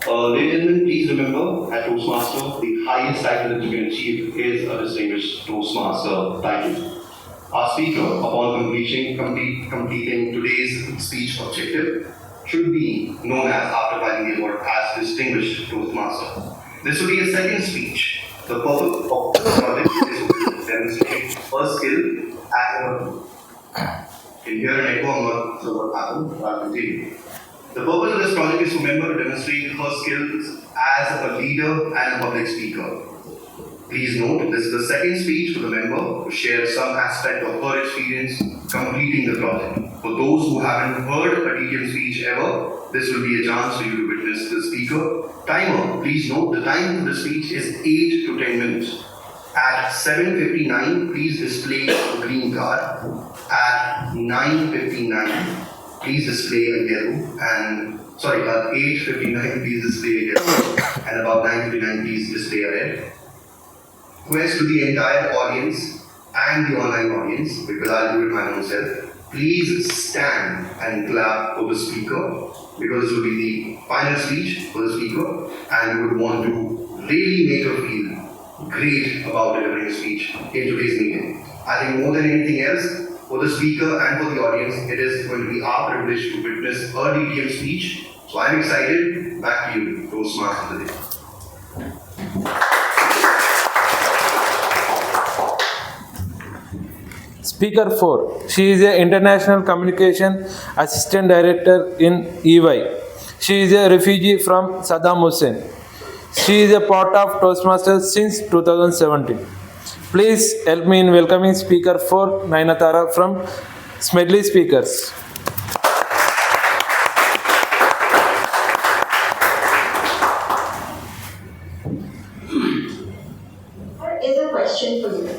Ladies and gentlemen, please remember, at Toastmaster, the highest title that you can achieve is a distinguished Toastmaster title. Our speaker, upon completing today's speech objective, should be known as, after writing the award, as Distinguished Toastmaster. This will be a second speech. The purpose of this project is to demonstrate her skill as a... Can you hear an echo? I'm not sure what happened. I'll continue. The purpose of this project is for member to demonstrate her skills as a leader and a public speaker. Please note, this is the second speech for the member to share some aspect of her experience completing the project. For those who haven't heard a detailed speech ever, this will be a chance for you to witness the speaker. Timer, please note, the time for the speech is 8 to 10 minutes. At 7:59, please display a green card. At 9:59, please display a yellow. And sorry, at 8:59, please display a yellow. And about 9:59, please display a red. Request to the entire audience and the online audience, because I'll do it my own self. please stand and clap for the speaker, because this will be the final speech for the speaker, and we would want to really make her feel great about delivering a speech in today's meeting. I think more than anything else, for the speaker and for the audience, it is going to be our privilege to witness her DTM speech. So I'm excited. Back to you, Toastmaster of the day. Speaker 4. She is an International Communication Assistant Director in EY. She is a refugee from Saddam Hussein. She is a part of Toastmasters since 2017. Please help me in welcoming Speaker 4, Nainatara from Smedley Speakers. There is a question for you.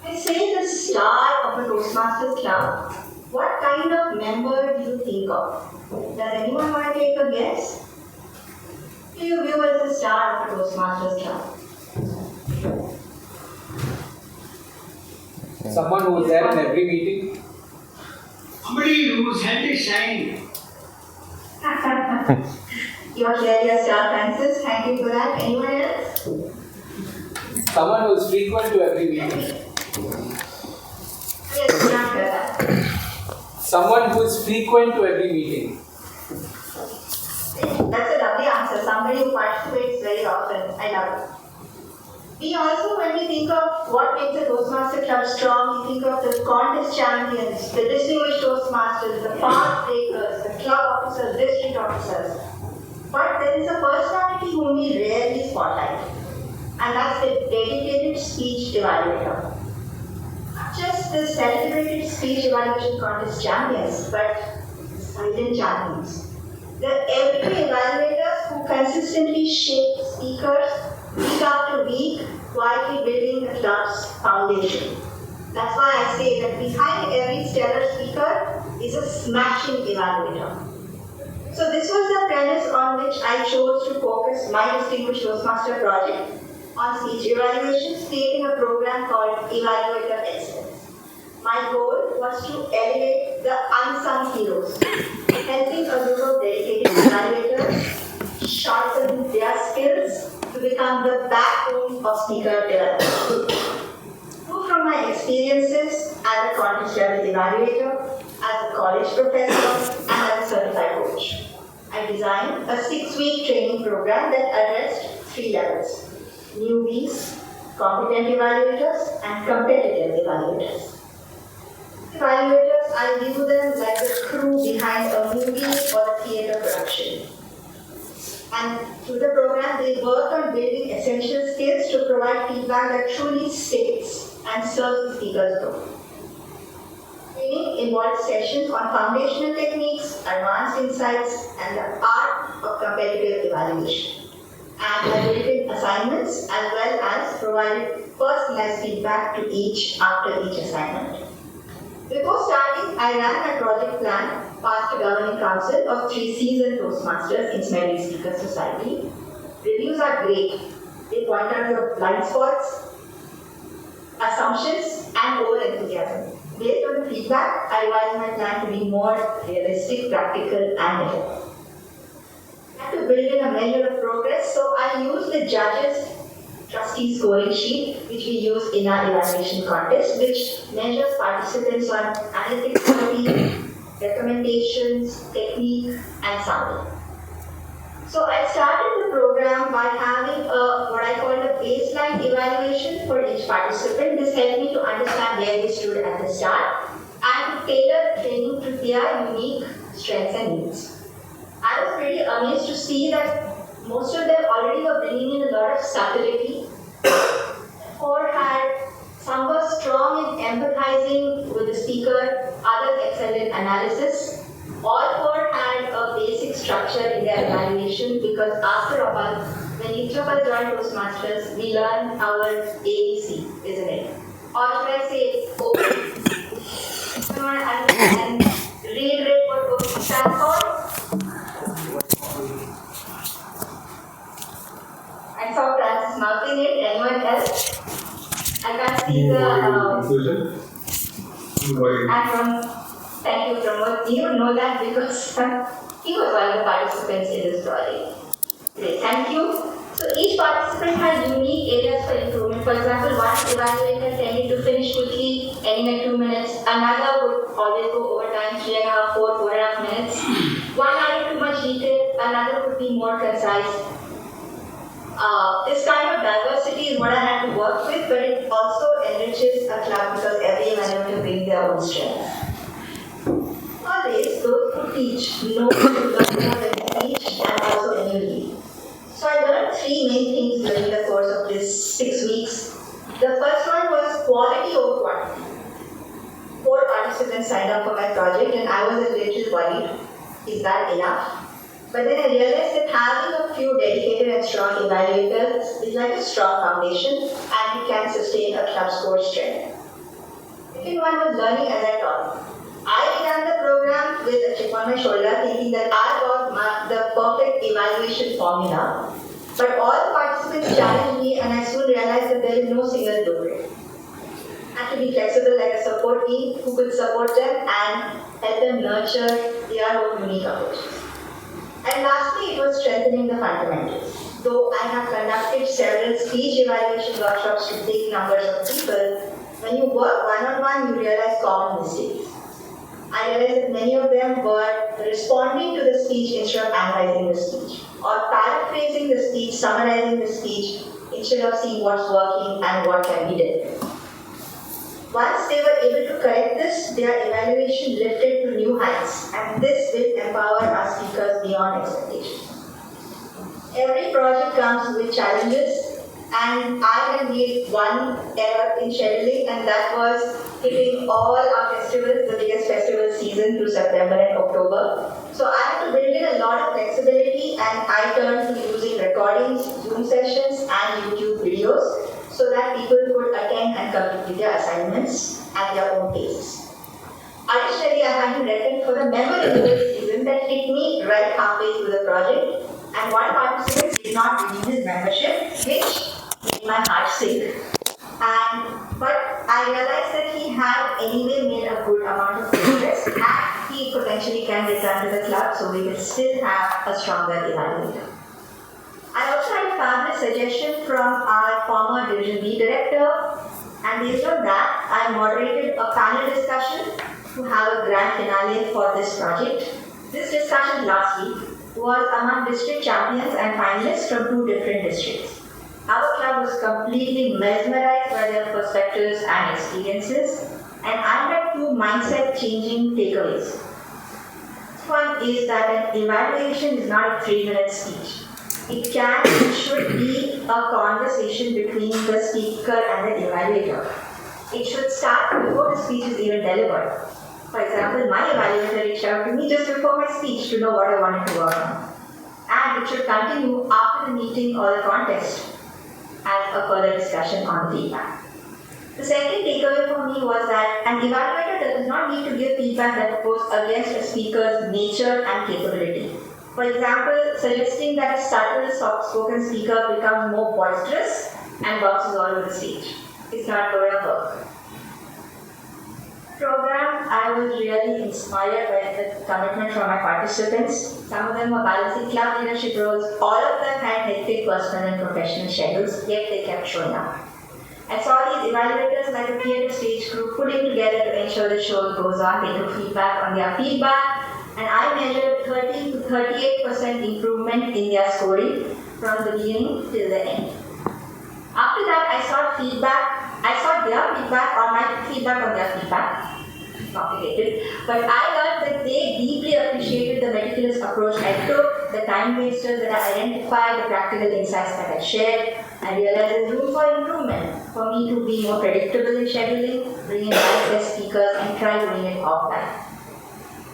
I say the star of a Toastmasters club. What kind of member do you think of? Does anyone want to take a guess? Who do you view as the star of a Toastmasters club? Someone who's there in every meeting. Somebody whose head is shining. You are clearly a star, Francis. Thank you for that. Anyone else? Someone who's frequent to every meeting. Yes, you can't hear that. Someone who's frequent to every meeting. That's a lovely answer. Somebody who participates very often. I love it. We also, when we think of what makes a Toastmaster club strong, we think of the contest champions, the distinguished Toastmasters, the path breakers, the club officers, district officers. But there is a personality whom we rarely spotlight, and that's the dedicated speech evaluator. Not just the celebrated speech evaluation contest champions, but silent champions. The everyday evaluators who consistently shape speakers week after week, quietly building the club's foundation. That's why I say that behind every stellar speaker is a smashing evaluator. So this was the premise on which I chose to focus my Distinguished Toastmaster project on speech evaluations, creating a program called Evaluator Excellence. My goal was to elevate the unsung heroes, helping a group of dedicated evaluators sharpen their skills to become the backbone of speaker development. From my experiences as a contest level evaluator, as a college professor, and as a certified coach, I designed a 6-week training program that addressed 3 levels: newbies, competent evaluators, and competitive evaluators. Evaluators, I view them like the crew behind a movie or a theatre production. And through the program, they work on building essential skills to provide feedback that truly sticks and serves the speaker's growth. Training involved sessions on foundational techniques, advanced insights, and the art of competitive evaluation. And I built in assignments as well as provided personalized feedback to each after each assignment. Before starting, I ran a project plan past a governing council of 3 seasoned Toastmasters in Smedley Speaker Society. Reviews are great. They point out your blind spots, assumptions, and over-enthusiasm. Based on the feedback, I revised my plan to be more realistic, practical, and better. I had to build in a measure of progress, so I used the judges' trustee scoring sheet, which we use in our evaluation contest, which measures participants on analytic quality, recommendations, technique, and sounding. So I started the program by having what I call a baseline evaluation for each participant. This helped me to understand where they stood at the start and to tailor training to their unique strengths and needs. I was pretty amazed to see that most of them already were bringing in a lot of subtlety. 4 had some were strong in empathizing with the speaker, others excelled in analysis. All 4 had a basic structure in their evaluation because after a while, when each of us joined Toastmasters, we learn our ABC, isn't it? Or should I say, OP? Someone and reiterate what OP stands for? I saw Francis mouthing it. Anyone else? I can't see the. Conclusion? And thank you, Pramod. You would know that because he was one of the participants in this project. Great, thank you. So each participant had unique areas for improvement. For example, one evaluator tended to finish quickly, ending at 2 minutes. Another would always go over time, 3.5, 4.5 minutes. One added too much detail, another would be more concise. This kind of diversity is what I had to work with, but it also enriches a club because every evaluator brings their own strengths. Nowadays, those who teach know to learn more than teach and also annually. So I learned 3 main things during the course of this 6 weeks. The first one was quality over quantity. 4 participants signed up for my project and I was a little worried. Is that enough? But then I realized that having a few dedicated and strong evaluators is like a strong foundation and it can sustain a club's core strength. The second one was learning as I taught. I began the program with a chip on my shoulder thinking that I got the perfect evaluation formula. But all the participants challenged me and I soon realized that there is no single blueprint. I had to be flexible like a support team who could support them and help them nurture their own unique approaches. And lastly, it was strengthening the fundamentals. Though I have conducted several speech evaluation workshops to big numbers of people, when you work one-on-one, you realize common mistakes. I realized that many of them were responding to the speech instead of analyzing the speech, or paraphrasing the speech, summarizing the speech, instead of seeing what's working and what can be done. Once they were able to correct this, their evaluation lifted to new heights, and this will empower our speakers beyond expectations. Every project comes with challenges, and I had made one error in scheduling, and that was hitting all our festivals, the biggest festival season through September and October. So I had to build in a lot of flexibility, and I turned to using recordings, Zoom sessions, and YouTube videos so that people could attend and complete their assignments at their own pace. Additionally, I had to reckon for the memorable season that hit me right halfway through the project, and one participant did not renew his membership, which made my heart sink. But I realized that he had anyway made a good amount of progress and he potentially can return to the club so we will still have a stronger evaluator. I also had a fabulous suggestion from our former Division B director, and based on that, I moderated a panel discussion to have a grand finale for this project. This discussion last week was among district champions and finalists from 2 different districts. Our club was completely mesmerized by their perspectives and experiences, and I had 2 mindset-changing takeaways. One is that an evaluation is not a 3-minute speech. It can and should be a conversation between the speaker and the evaluator. It should start before the speech is even delivered. For example, my evaluator reached out to me just before my speech to know what I wanted to work on. And it should continue after the meeting or the contest and a further discussion on the feedback. The second takeaway for me was that an evaluator does not need to give feedback that goes against a speaker's nature and capability. For example, suggesting that a startled soft-spoken speaker becomes more boisterous and bounces all over the stage. It's not going to work. Program, I was really inspired by the commitment from my participants. Some of them were balancing club leadership roles. All of them had hectic personal and professional schedules, yet they kept showing up. I saw these evaluators like a theatre stage crew putting together to ensure the show goes on. They took feedback on their feedback, and I measured 30 to 38% improvement in their scoring from the beginning till the end. After that, I sought their feedback on my feedback on their feedback. Complicated, but I learned that they deeply appreciated the meticulous approach I took, the time wasters that I identified, the practical insights that I shared. I realized there's room for improvement for me to be more predictable in scheduling, bring in best speakers, and try doing it offline.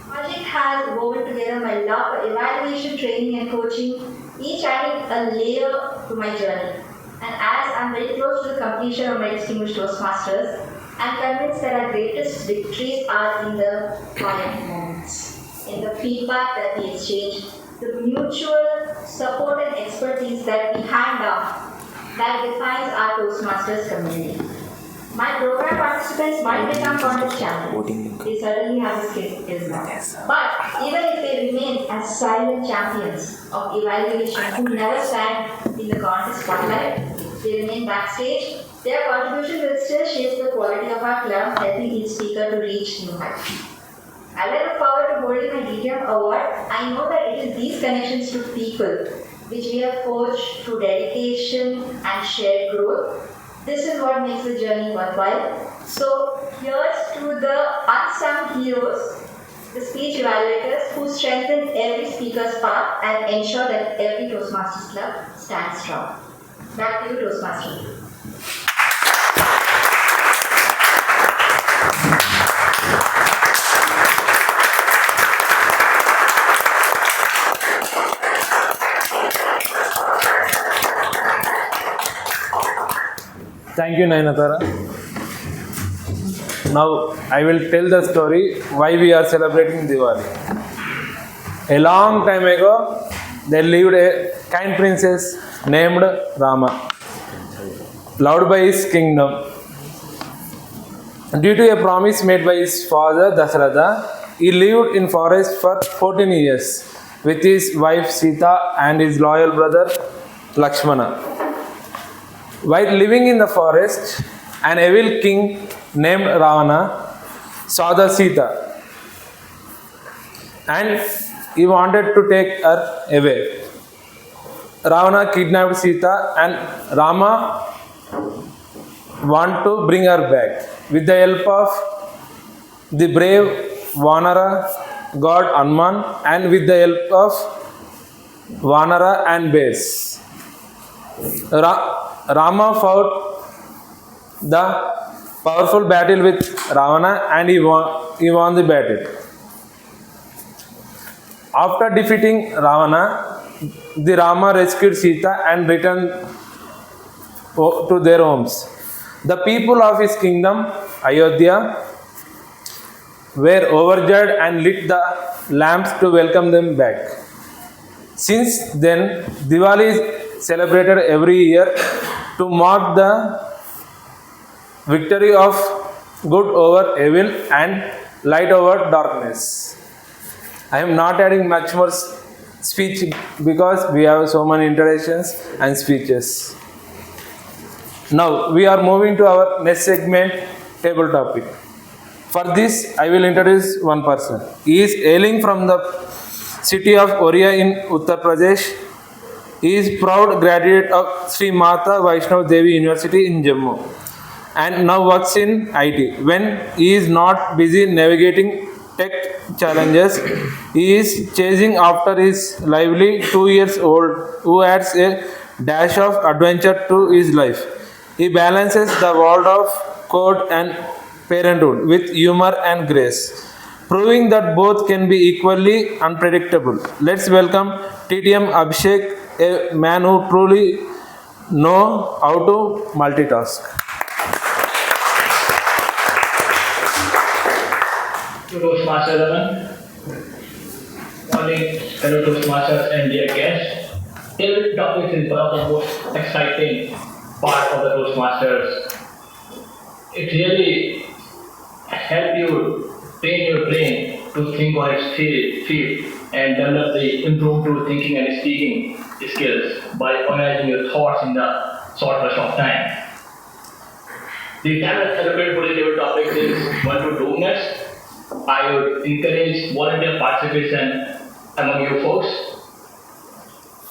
Project has woven together my love for evaluation, training, and coaching, each adding a layer to my journey. And as I'm very close to the completion of my Distinguished Toastmasters, I'm convinced that our greatest victories are in the quiet moments, in the feedback that we exchange, the mutual support and expertise that we hand down that defines our Toastmasters community. My program participants might become contest champions. They certainly have the skills now. But even if they remain as silent champions of evaluation who never stand in the contest spotlight, they remain backstage, their contribution will still shape the quality of our club, helping each speaker to reach new heights. As I look forward to holding my DTM award, I know that it is these connections to people which we have forged through dedication and shared growth. This is what makes the journey worthwhile. So here's to the unsung heroes, the speech evaluators who strengthen every speaker's path and ensure that every Toastmasters club stands strong. Back to you, Toastmasters. Thank you, Nayanatara. Now I will tell the story why we are celebrating Diwali. A long time ago, there lived a kind princess named Rama, loved by his kingdom. Due to a promise made by his father Dasharatha, he lived in forest for 14 years with his wife Sita and his loyal brother Lakshmana. While living in the forest, an evil king named Ravana saw the Sita and he wanted to take her away. Ravana kidnapped Sita and Rama wanted to bring her back. With the help of the brave Vanara god Hanuman and with the help of Vanara and bears, Rama fought the powerful battle with Ravana and he won the battle. After defeating Ravana, the Rama rescued Sita and returned to their homes. The people of his kingdom, Ayodhya, were overjoyed and lit the lamps to welcome them back. Since then, Diwali is celebrated every year to mark the victory of good over evil and light over darkness. I am not adding much more speech because we have so many interactions and speeches. Now we are moving to our next segment, table topic. For this, I will introduce one person. He is hailing from the city of Oriya in Uttar Pradesh. He is proud graduate of Sri Mata Vaishnav Devi University in Jammu and now works in IT. When he is not busy navigating tech challenges, he is chasing after his lively 2 years old who adds a dash of adventure to his life. He balances the world of code and parenthood with humor and grace, proving that both can be equally unpredictable. Let's welcome TTM Abhishek, a man who truly knows how to multitask. Toastmaster Raman, morning, fellow Toastmasters and dear guests. Table topics is one of the most exciting part of the Toastmasters. It really helps you train your brain to think on its feet and develop the impromptu thinking and speaking skills by organizing your thoughts in the short burst of time. The time allocated for the table topics is 1 to 2 minutes. I would encourage volunteer participation among you folks.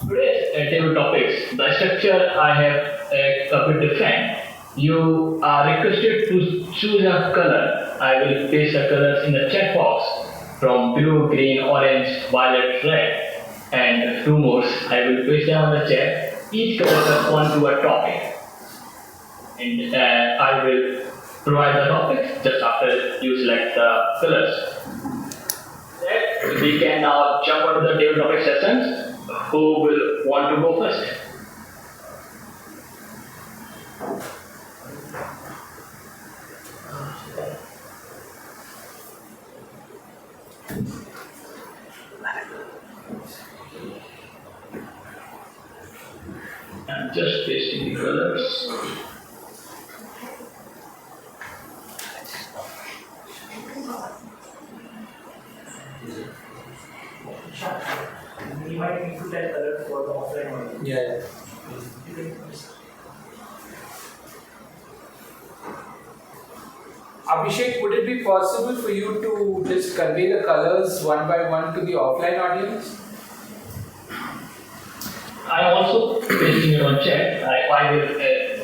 Today's table topics, the structure I have a bit different. You are requested to choose a color. I will paste the colors in the chat box from blue, green, orange, violet, red, and 2 more. I will paste them on the chat. Each color corresponds to a topic, and I will provide the topic just after you select the colors. We can now jump onto the table topic sessions. Who will want to go first? I'm just pasting the colors. might need to tell colors for the offline one. Yeah. Abhishek, would it be possible for you to just convey the colors one by one to the offline audience? I am also pasting it on chat. I will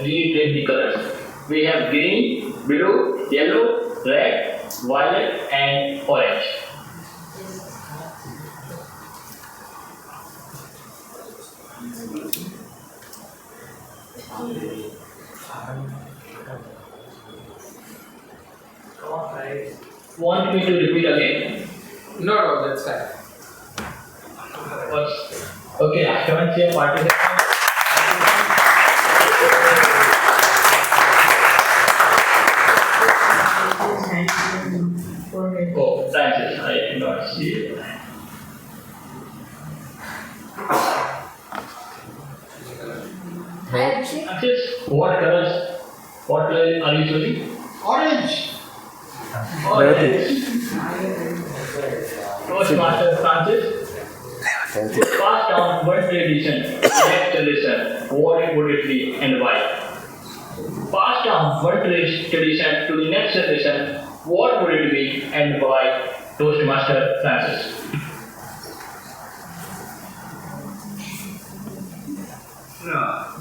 reiterate the colors. We have green, blue, yellow, red, violet, and orange. Want me to repeat again? No, that's fine. Okay, I haven't seen participants. Oh, thanks. I did not see it. Hi, Abhishek. Just what colors? What color are you choosing? Orange. Orange. Toastmaster Francis. Pass down one tradition to the next generation. What would it be and why? Pass down one tradition to the next generation. What would it be and why? Toastmaster Francis.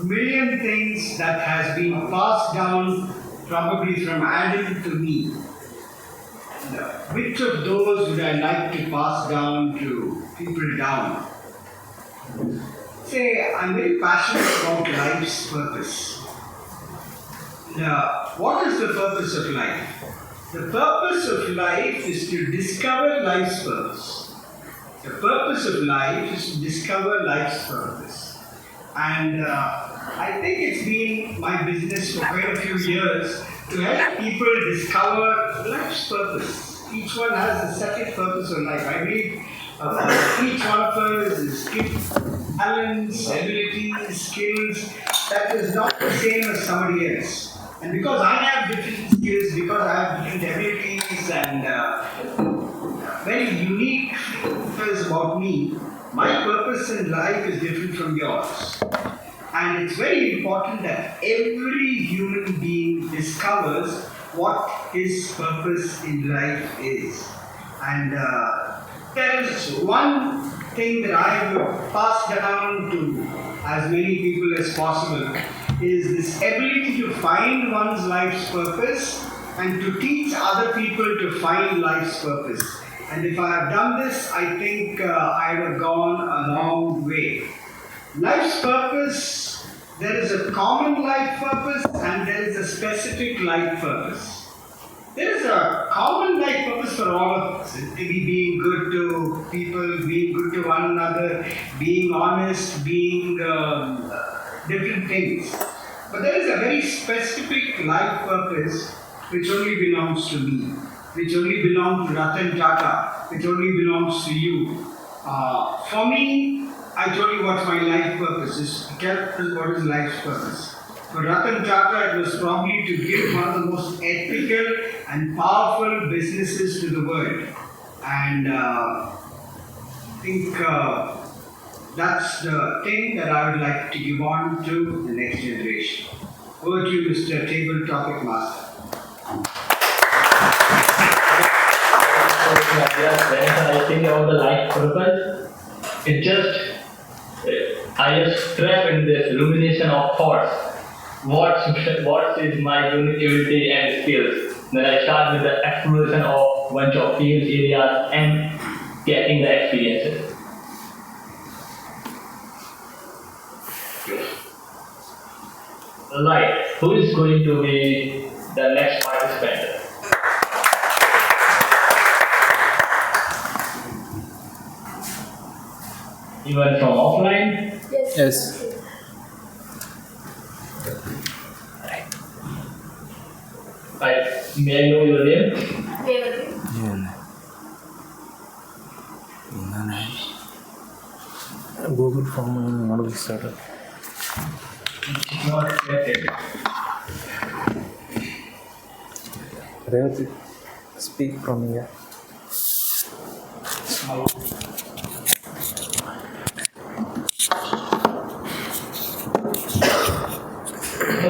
Million things that has been passed down probably from Adam to me. Which of those would I like to pass down to people down? Say, I'm very passionate about life's purpose. Now, what is the purpose of life? The purpose of life is to discover life's purpose. The purpose of life is to discover life's purpose. And I think it's been my business for quite a few years to help people discover life's purpose. Each one has a separate purpose of life. I believe each one of us is gifts, talents, abilities, skills that is not the same as somebody else. And because I have different skills, because I have different abilities and very unique things about me, my purpose in life is different from yours. And it's very important that every human being discovers what his purpose in life is. And there is one thing that I would pass down to as many people as possible is this ability to find one's life's purpose and to teach other people to find life's purpose. And if I have done this, I think I would have gone a long way. Life's purpose, there is a common life purpose and there is a specific life purpose. There is a common life purpose for all of us. It may be being good to people, being good to one another, being honest, being different things. But there is a very specific life purpose which only belongs to me, which only belongs to Ratan Tata, which only belongs to you. For me, I told you what my life purpose is. Tell us what is life's purpose. For Ratan Tata, it was probably to give one of the most ethical and powerful businesses to the world. And I think that's the thing that I would like to give on to the next generation. Over to you, Mr. Table Topic Master. When I think about the life purpose, I just trap in this rumination of thoughts. What is my unique ability and skills? Then I start with the exploration of bunch of fields, areas, and getting the experiences. Right, who is going to be the next participant? Even from offline? Yes. Right. May I know your name? Google form not started. Not accepted. Revati, speak from here. Can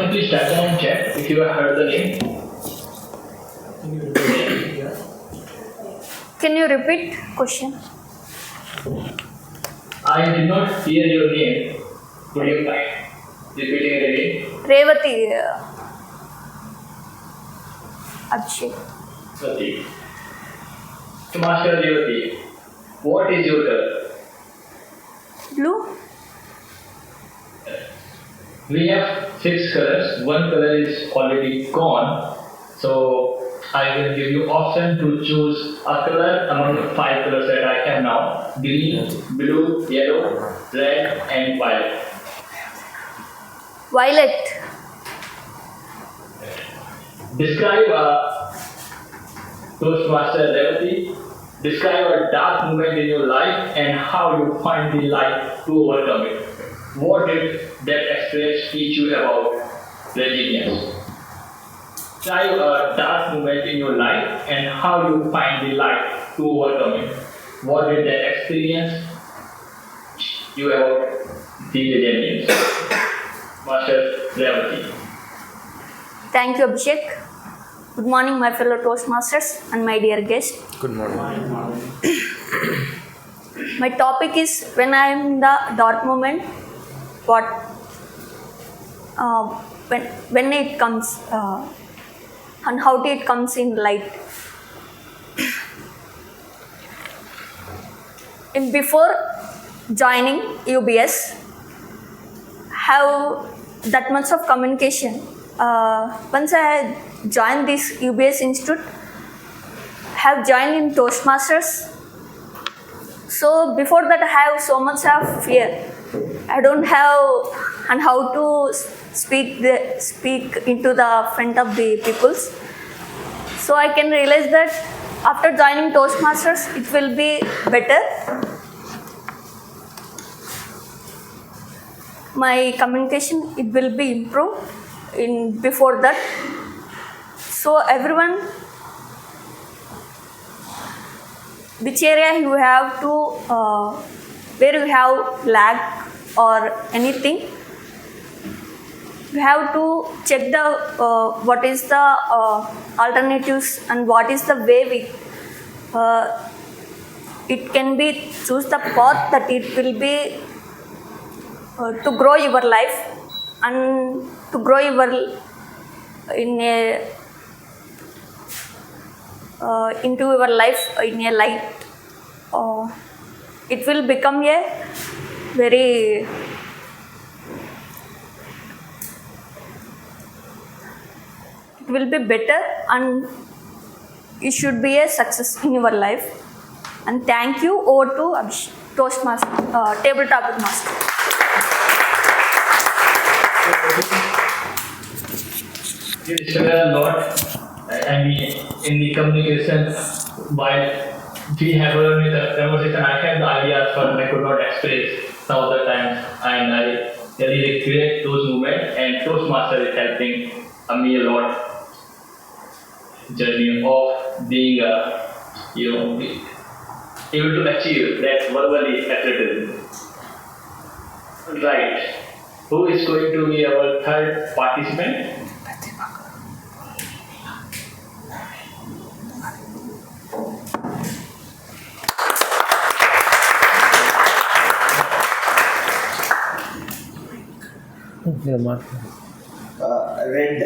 you please type down and check if you have heard the name? Can you repeat question? I did not hear your name. Could you mind repeating it again? Revati. Abhishek. Pratik. So, Master Revati, what is your color? Blue. We have 6 colors. One color is already gone. So I will give you option to choose a color among the 5 colors that I have now. Green, blue, yellow, red and violet. Violet. Describe Toastmaster Revati. Describe a dark moment in your life and how you find the light to overcome it. What did that experience teach you about resilience? Describe a dark moment in your life and how you find the light to overcome it. What did that experience teach you about the resilience? Master Revati. Thank you, Abhishek. Good morning, my fellow Toastmasters and my dear guest. Good morning. My topic is when I am in the dark moment, what when it comes and how it comes in light. And before joining UBS, have that much of communication. Once I joined this UBS Institute, have joined in Toastmasters. So before that, I have so much of fear. I don't have and how to speak into the front of the peoples. So I can realize that after joining Toastmasters, it will be better. My communication, it will be improved in before that. So everyone, which area you have to, where you have lag or anything, you have to check the what is the alternatives and what is the way we it can be choose the path that it will be to grow your life and to grow your in a into your life in a light. It will become a very it will be better and it should be a success in your life. And thank you. Over to Toastmaster, Table Topic Master. You struggle a lot in the communication while we have a conversation. I have the ideas but I could not express some of the times, and I really regret those moments, and Toastmaster is helping me a lot journey of being able to achieve that verbally athleticism. Right. Who is going to be our third participant? Red.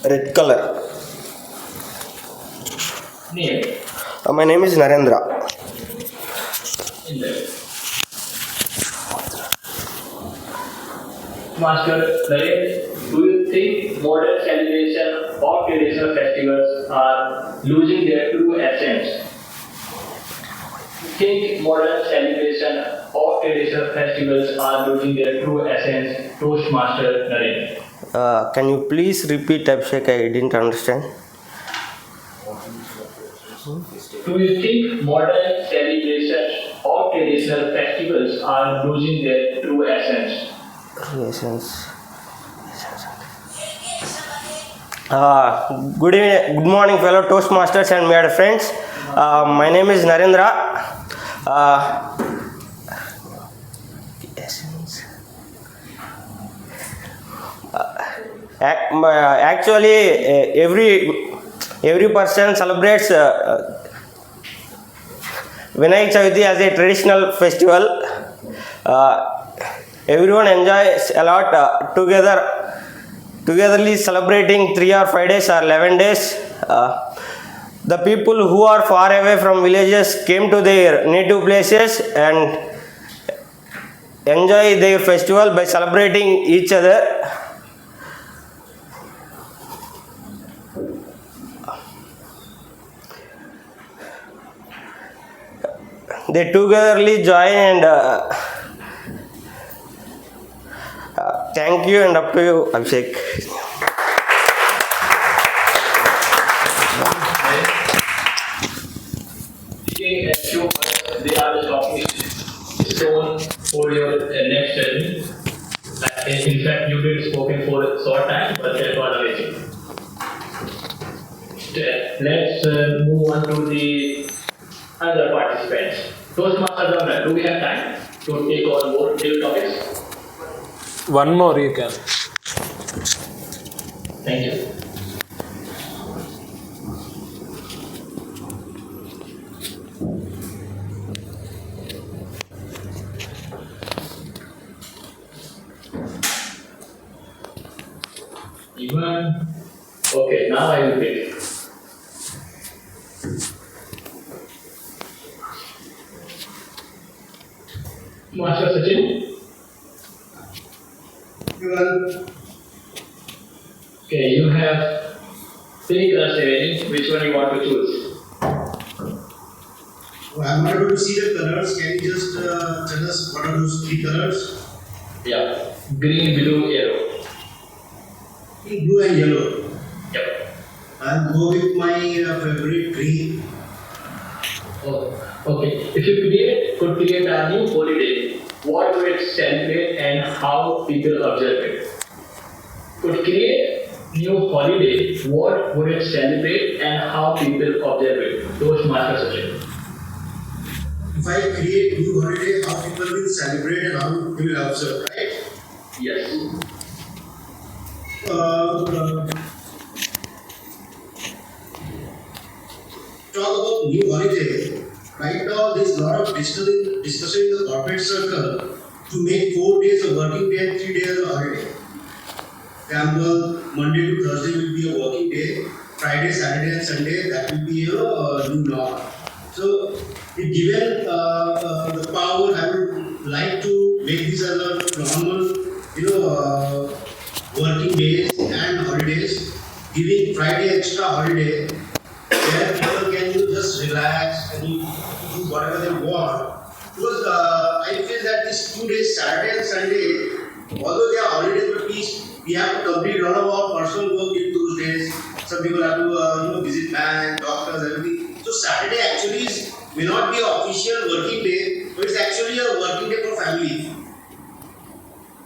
Red color. Name. My name is Narendra. Master Narendra, do you think modern celebration of traditional festivals are losing their true essence? Think modern celebration of traditional festivals are losing their true essence? Toastmaster Narendra. Can you please repeat, Abhishek? I didn't understand. Do you think modern celebrations of traditional festivals are losing their true essence? Essence. Good evening, good morning, fellow Toastmasters and my friends. My name is Narendra. Actually, every person celebrates Vinayak Chaviti as a traditional festival. Everyone enjoys a lot togetherly celebrating 3 or 5 days or 11 days. The people who are far away from villages came to their native places and enjoy their festival by celebrating each other. They togetherly join and thank you, and up to you, Abhishek. They are the talking stone for your next journey. In fact, you did spoken for a short time, but that was amazing. Let's move on to the other participants. Toastmasters, do we have time to take on more new topics? One more you can. Thank you. Even okay, now I will pick. Master Sachin. Okay, you have 3 colors remaining. Which one you want to choose? I'm not able to see the colors. Can you just tell us what are those 3 colors? Yeah, green, blue, yellow. Blue and yellow. Yep. I'll go with my favorite green. Oh, okay. If you could create a new holiday, what would it celebrate and how people observe it? Could create new holiday, what would it celebrate and how people observe it? Toastmaster Sachin. If I create new holiday, how people will celebrate and how people will observe, right? Yes. Talk about new holiday. Right now, there's a lot of discussion in the corporate circle to make 4 days a working day and 3 days a holiday. Example, Monday to Thursday will be a working day, Friday, Saturday and Sunday, that will be a new law. So, if given the power, I would like to make this as a normal, working days and holidays, giving Friday extra holiday, where people can just relax and do whatever they want. Because I feel that these 2 days, Saturday and Sunday, although they are holidays, but we have to complete a lot of our personal work in those days. Some people have to visit bank, doctors, everything. So Saturday actually may not be an official working day, but it's actually a working day for family.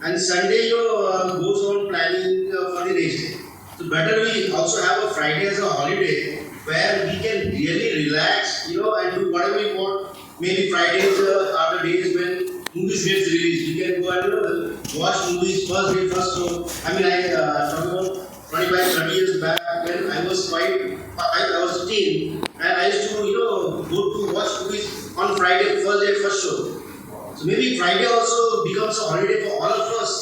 And Sunday goes on planning for the next day. So better we also have a Friday as a holiday where we can really relax, and do whatever we want. Maybe Fridays are the days when movies get released. We can go and watch movies first day, first show. I mean, I talk about 25, 30 years back when I was a teen, and I used to, go to watch movies on Friday, first day, first show. So maybe Friday also becomes a holiday for all of us,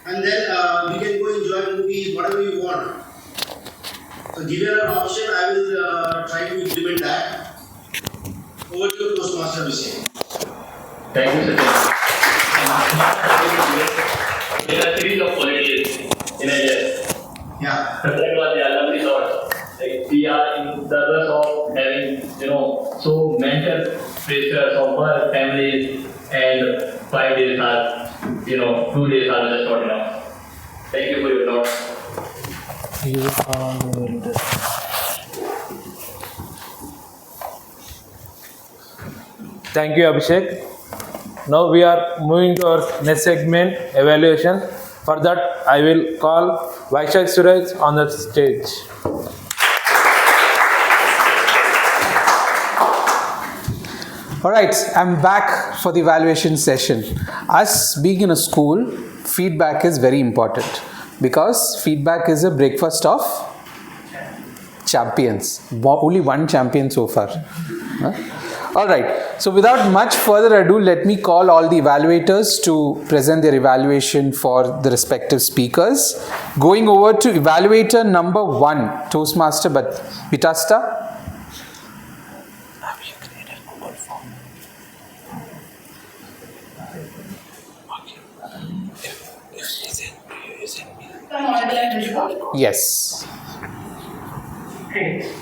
and then we can go enjoy movies, whatever we want. So given an option, I will try to implement that. Over to you, Toastmaster Abhishek. Thank you, Sachin. There are a series of holidays in a year. Yeah. That was a lovely thought. Like we are in the rush of having, so mental pressures of work, families, and 5 days are, 2 days are just not enough. Thank you for your thoughts. Thank you, Abhishek. Now we are moving to our next segment, evaluation. For that, I will call Vaishak Suraj on the stage. All right, I'm back for the evaluation session. Us being in a school, feedback is very important because feedback is a breakfast of champions. Only one champion so far. Huh? All right, so without much further ado, let me call all the evaluators to present their evaluation for the respective speakers. Going over to evaluator number 1, Toastmaster Bitasta. Yes. Great.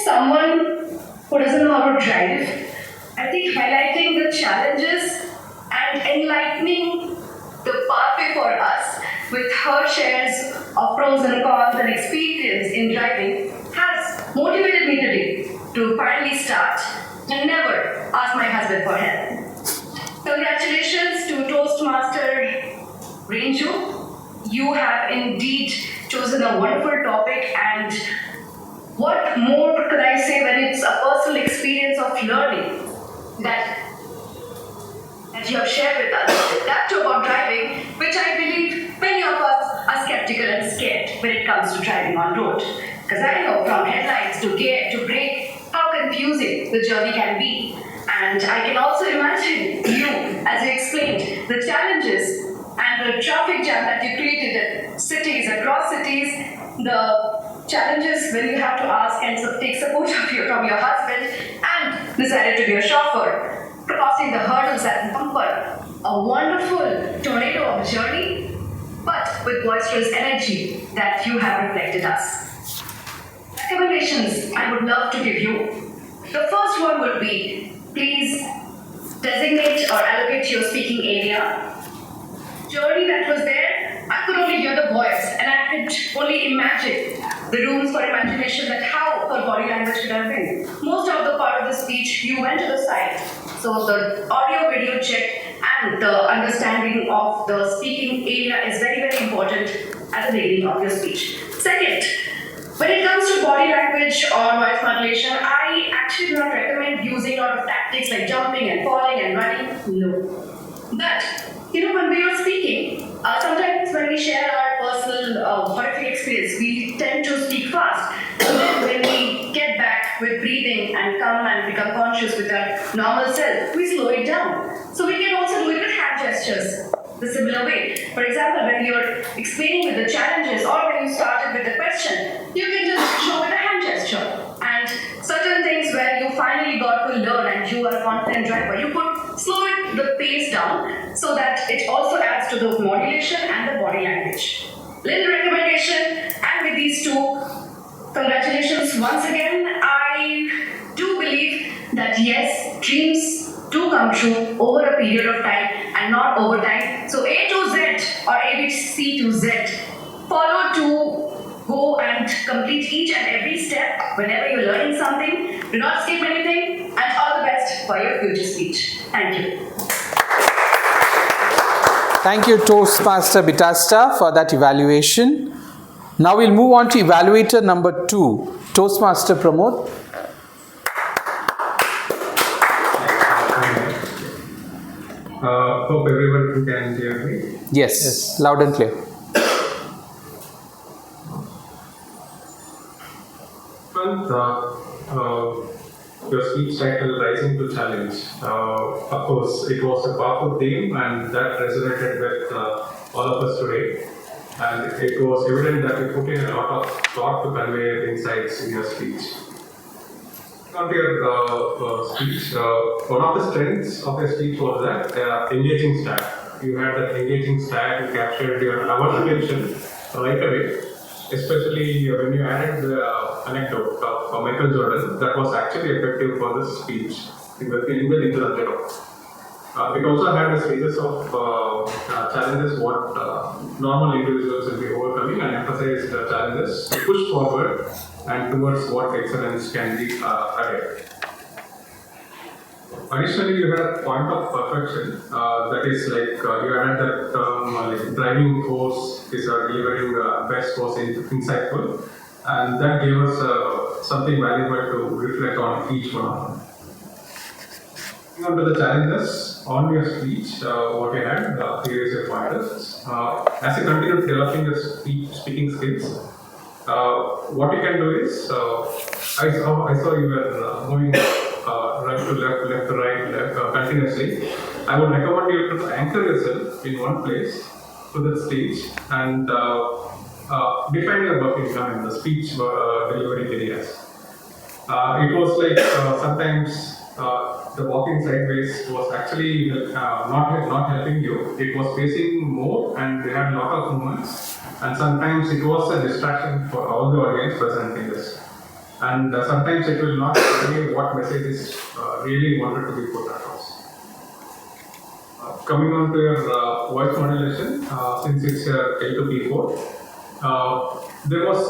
Someone who doesn't know how to drive, I think highlighting the challenges and enlightening the pathway for us with her shares of pros and cons and experience in driving has motivated me today to finally start and never ask my husband for help. Congratulations to Toastmaster Ranju. You have indeed chosen a wonderful topic, and what more could I say when it's a personal experience of learning that you have shared with us. That too about driving, which I believe many of us are skeptical and scared when it comes to driving on road. Because I know from headlights to gear to brake, how confusing the journey can be. And I can also imagine you, as you explained, the challenges and the traffic jam that you created at cities, across cities, the challenges when you have to ask and take support from your husband and decided to be a chauffeur, crossing the hurdles that bumper, a wonderful tornado of a journey, but with boisterous energy that you have reflected us. Recommendations I would love to give you. The first one would be, please designate or allocate your speaking area. Journey that was there, I could only hear the voice and I could only imagine the rooms for imagination that how her body language could have been. Most of the part of the speech, you went to the side. So the audio video check and the understanding of the speaking area is very, very important at the beginning of your speech. Second, when it comes to body language or voice modulation, I actually do not recommend using a lot of tactics like jumping and falling and running. No. But, when we are speaking, sometimes when we share our personal horrific experience, we tend to speak fast. And then when we get back with breathing and come and become conscious with our normal self, we slow it down. So we can also do it with hand gestures, the similar way. For example, when you're explaining with the challenges or when you started with the question, you can just show with a hand gesture. And certain things where you finally got to learn and you are a confident driver, you could slow the pace down so that it also adds to the modulation and the body language. Little recommendation, and with these two, congratulations once again. I do believe that yes, dreams do come true over a period of time and not over time. So A to Z or ABC to Z, follow to go and complete each and every step whenever you're learning something. Do not skip anything, and all the best for your future speech. Thank you. Thank you, Toastmaster Bitasta, for that evaluation. Now we'll move on to evaluator number 2, Toastmaster Pramod. Hope everyone can hear me. Yes, loud and clear. Your speech title, Rising to Challenge. Of course, it was a powerful theme and that resonated with all of us today. And it was evident that you put in a lot of thought to convey your insights in your speech. On your speech, one of the strengths of your speech was that engaging style. You had that engaging style, you captured our attention right away. Especially when you added the anecdote of Michael Jordan, that was actually effective for the speech in the interrupted. It also had a series of challenges what normal individuals will be overcoming and emphasized challenges to push forward and towards what excellence can be ahead. Additionally, you had a point of perfection, that is like you had that term like driving force is delivering best was insightful, and that gave us something valuable to reflect on each one of them. On to the challenges on your speech, what you had, here is your pointers. As you continue developing your speaking skills, what you can do is, I saw you were moving right to left, left to right, left continuously. I would recommend you to anchor yourself in one place to the stage and define your work in the speech delivery areas. It was like sometimes the walking sideways was actually not helping you. It was facing more and they had a lot of movements, and sometimes it was a distraction for all the audience presenting this. And sometimes it will not convey what message is really wanted to be put across. Coming on to your voice modulation, since it's your L2P4, there was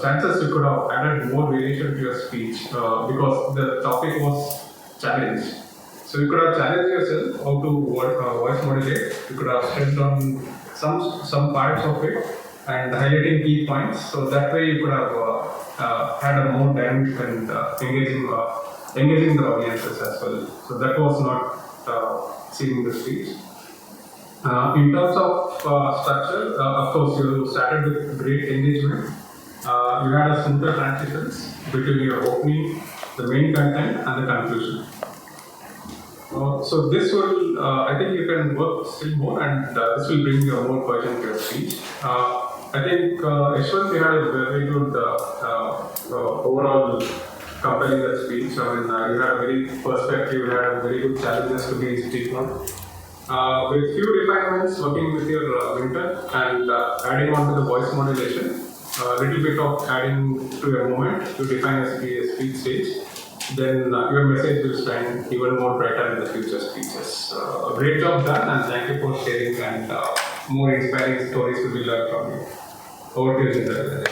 chances you could have added more variation to your speech because the topic was challenge. So you could have challenged yourself how to voice modulate. You could have stressed on some parts of it and highlighting key points. So that way you could have had a more dynamic and engaging the audiences as well. So that was not seen in the speech. In terms of structure, of course, you started with great engagement. You had a smoother transitions between your opening, the main content, and the conclusion. So this will, I think you can work still more, and this will bring you a more cohesion to your speech. I think Yashwant, you had a very good overall compelling the speech. I mean, you had a very perspective, you had a very good challenges to be speaking on. With few refinements, working with your Winter and adding on to the voice modulation, a little bit of adding to your moment to define a speech stage, then your message will stand even more brighter in the future speeches. A great job done, and thank you for sharing, and more inspiring stories to be learned from you. Over to you, Jinder.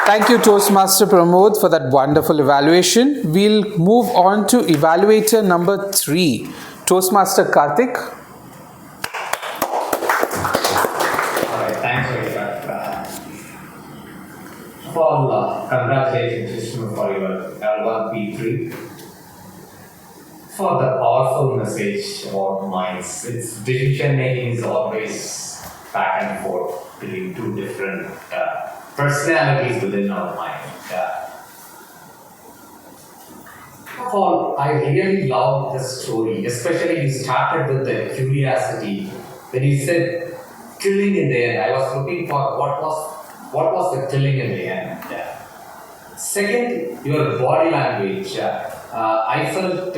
Thank you, Toastmaster Pramod, for that wonderful evaluation. We'll move on to evaluator number 3, Toastmaster Karthik. Alright, thanks very much. First of all, congratulations, Vishnu, for your L1P3. For the powerful message about minds. Its decision making is always back and forth between two different personalities within our mind. First of all, I really love the story, especially you started with the curiosity. When you said killing in the end, I was looking for what was the killing in the end. Second, your body language. I felt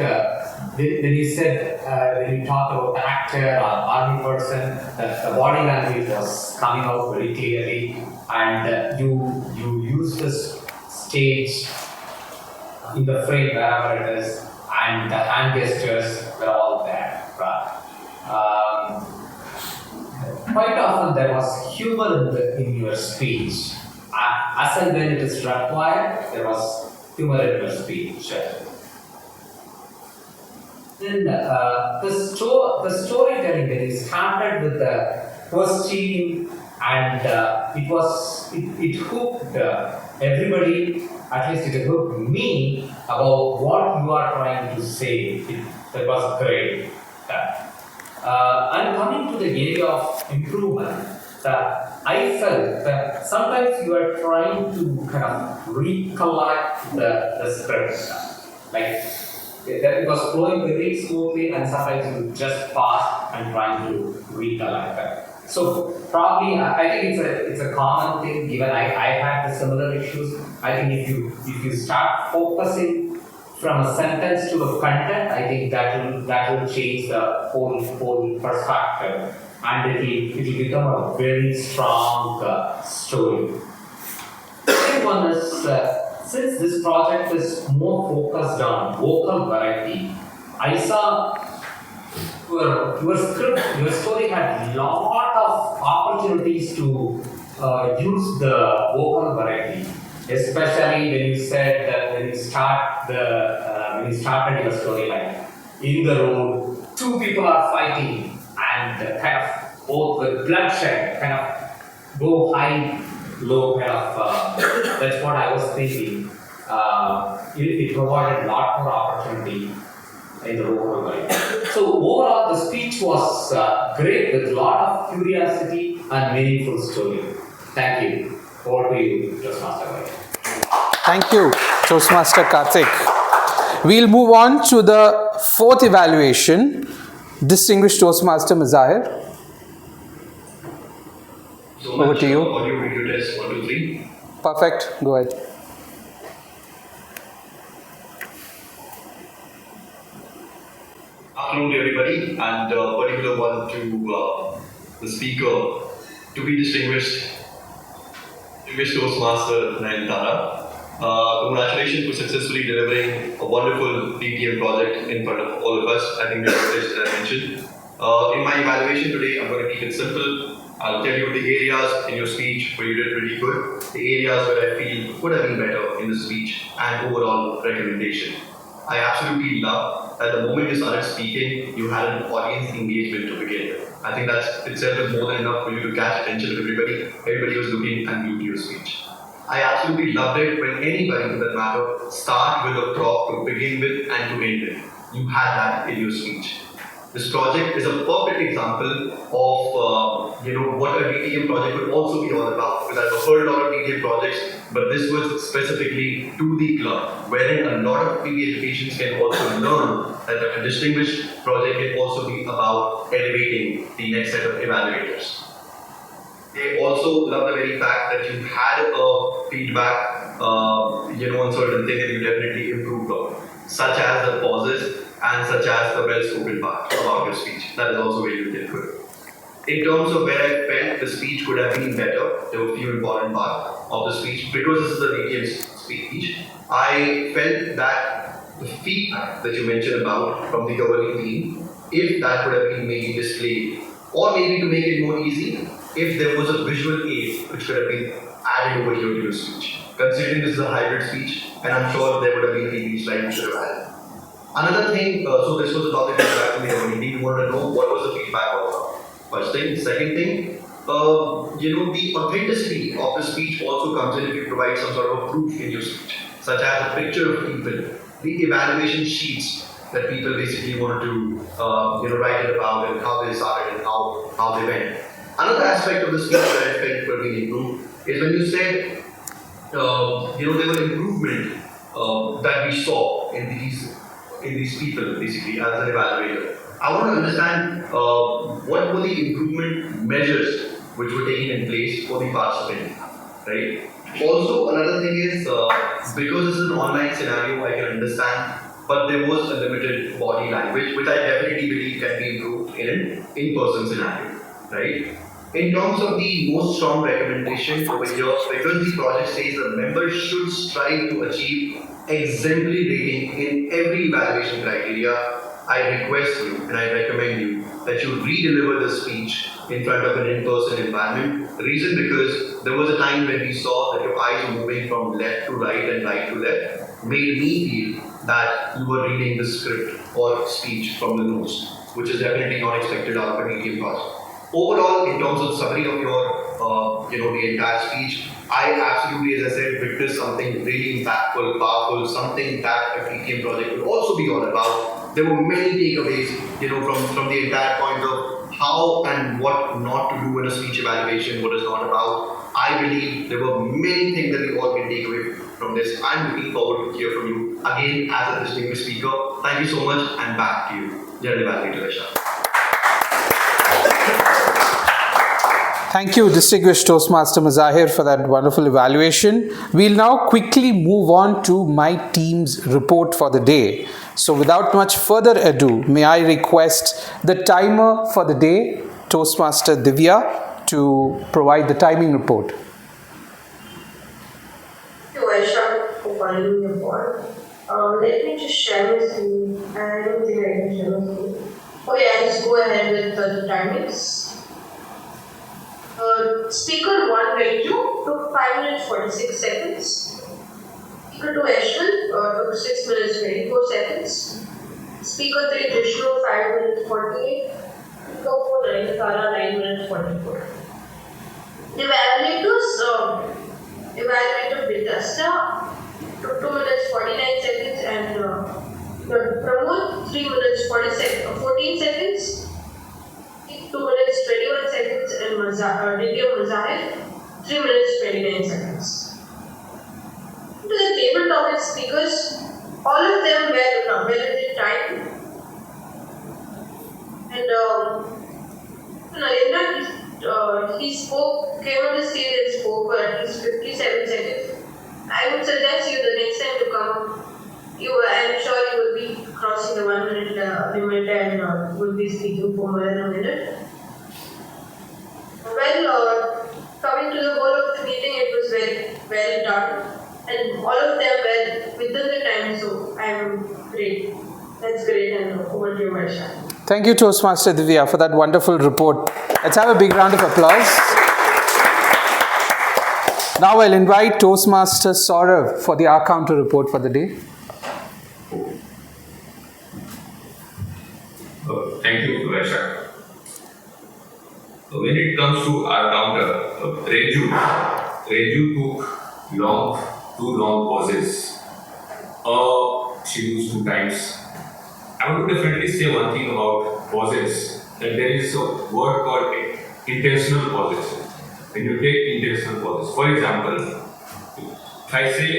when you said, when you talked about actor or army person, the body language was coming out very clearly, and you use this stage in the frame wherever it is, and the hand gestures were all there. Quite often there was humor in your speech. As and when it is required, there was humor in your speech. Then the storytelling, when you started with the question, and it hooked everybody, at least it hooked me about what you are trying to say. That was great. And coming to the area of improvement, I felt that sometimes you are trying to kind of recollect the script. Like that it was flowing very smoothly, and sometimes you just pause and trying to recollect that. So probably I think it's a common thing. Given I had the similar issues. I think if you start focusing from a sentence to a content, I think that will change the whole perspective, and it will become a very strong story. The second one is since this project is more focused on vocal variety, I saw your script, your story had lot of opportunities to use the vocal variety, especially when you said that when you started your storyline in the road, two people are fighting and kind of both with bloodshed, kind of go high, low, kind of. That's what I was thinking. It provided a lot more opportunity in the vocal variety. So overall, the speech was great with a lot of curiosity and meaningful story. Thank you. Over to you, Toastmaster. Thank you, Toastmaster Karthik. We'll move on to the fourth evaluation. Distinguished Toastmaster Mazahir. Over to you. Audio video test 1, 2, 3. Perfect. Go ahead. Afternoon to everybody, and particular one to the speaker, to be distinguished Toastmaster Nayantara. Congratulations for successfully delivering a wonderful DTM project in front of all of us. I think the project that I mentioned. In my evaluation today, I'm going to keep it simple. I'll tell you the areas in your speech where you did really good, the areas where I feel could have been better in the speech, and overall recommendation. I absolutely love that the moment you started speaking, you had an audience engagement to begin with. I think that itself is more than enough for you to catch attention of everybody. Everybody was looking and glued to your speech. I absolutely loved it when anybody, for that matter, start with a prop to begin with and to end with. You had that in your speech. This project is a perfect example of what a DTM project would also be all about. Because I've heard a lot of DTM projects, but this was specifically to the club, wherein a lot of PB educations can also learn that a distinguished project can also be about elevating the next set of evaluators. They also love the very fact that you had a feedback, on certain things that you definitely improved on, such as the pauses and such as the well-spoken part about your speech. That is also very good. In terms of where I felt the speech could have been better, there were a few important parts of the speech. Because this is the DTM speech, I felt that the feedback that you mentioned about from the governing team, if that could have been maybe displayed, or maybe to make it more easy, if there was a visual aid which could have been added over here to your speech. Considering this is a hybrid speech, and I'm sure there would have been a slide which should have added. Another thing, so this was about the feedback from the governing team. You want to know what was the feedback all about. First thing. Second thing, the authenticity of the speech also comes in if you provide some sort of a proof in your speech, such as a picture of people, the evaluation sheets that people basically wanted to write it about and how they started and how they went. Another aspect of the speech that I felt could be improved is when you said there was improvement that we saw in these people basically as an evaluator. I want to understand what were the improvement measures which were taken in place for the participant, right? Also, another thing is because this is an online scenario, I can understand, but there was a limited body language, which I definitely believe can be improved in an in-person scenario, right? In terms of the most strong recommendation over here, because the project says the members should strive to achieve exemplary rating in every evaluation criteria, I request you and I recommend you that you re-deliver the speech in front of an in-person environment. The reason because there was a time when we saw that your eyes were moving from left to right and right to left, made me feel that you were reading the script or speech from the notes, which is definitely not expected out of a DTM project. Overall, in terms of summary of your, the entire speech, I absolutely, as I said, witnessed something really impactful, powerful, something that a DTM project would also be all about. There were many takeaways, from the entire point of how and what not to do in a speech evaluation, what is not about. I believe there were many things that we all can take away from this. I'm looking forward to hear from you again as a distinguished speaker. Thank you so much, and back to you, General Evaluator Vishal. Thank you, Distinguished Toastmaster Mazahir, for that wonderful evaluation. We'll now quickly move on to my team's report for the day. So without much further ado, may I request the timer for the day, Toastmaster Divya, to provide the timing report. To Aisha, who following the board. Let me just share my screen. I don't think I can share my screen. Okay, I'll just go ahead with the timings. Speaker 1 Renju took 5 minutes 46 seconds. Speaker 2 Ashwin took 6 minutes 24 seconds. Speaker 3 Vishnu 5 minutes 48. Speaker 4 Nayanthara 9 minutes 44. The evaluators, evaluator Vidasta took 2 minutes 49 seconds and the Pramod 3 minutes 14 seconds. 2 minutes 21 seconds and Ditya Mazahir 3 minutes 29 seconds. To the tabletop speakers, all of them were well within time. And Narendra, he came on the stage and spoke for at least 57 seconds. I would suggest you the next time to come. I'm sure you will be crossing the 1 minute limit and will be speaking for more than a minute. Well, coming to the whole of the meeting, it was very well done, and all of them were within the time. So I'm great. That's great, and over to you, Marsha. Thank you, Toastmaster Divya, for that wonderful report. Let's have a big round of applause. Now I'll invite Toastmaster Saurav for the R Counter report for the day. Thank you, Vaishak. When it comes to our counter, Renju took two long pauses. She used 2 times. I would definitely say one thing about pauses, that there is a word called intentional pauses. When you take intentional pauses, for example, if I say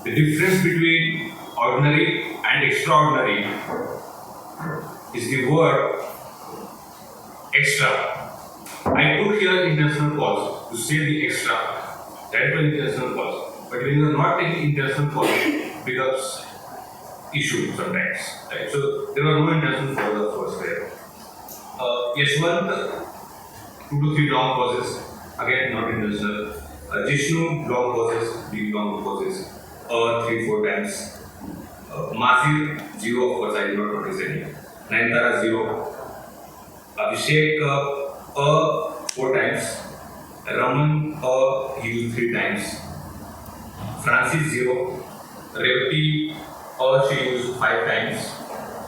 the difference between ordinary and extraordinary is the word extra. I took here intentional pause to say the extra. That was intentional pause. But when you are not taking intentional pause, it becomes issue sometimes. Right? So there were no intentional pause of course there. Yashwant, 2 to 3 long pauses. Again, not intentional. Jishnu, long pauses, big long pauses. 3-4 times. Mazir, 0, of course I did not notice any. Nayanthara 0. Abhishek 4 times. Raman he used 3 times. Francis 0. Revati she used 5 times.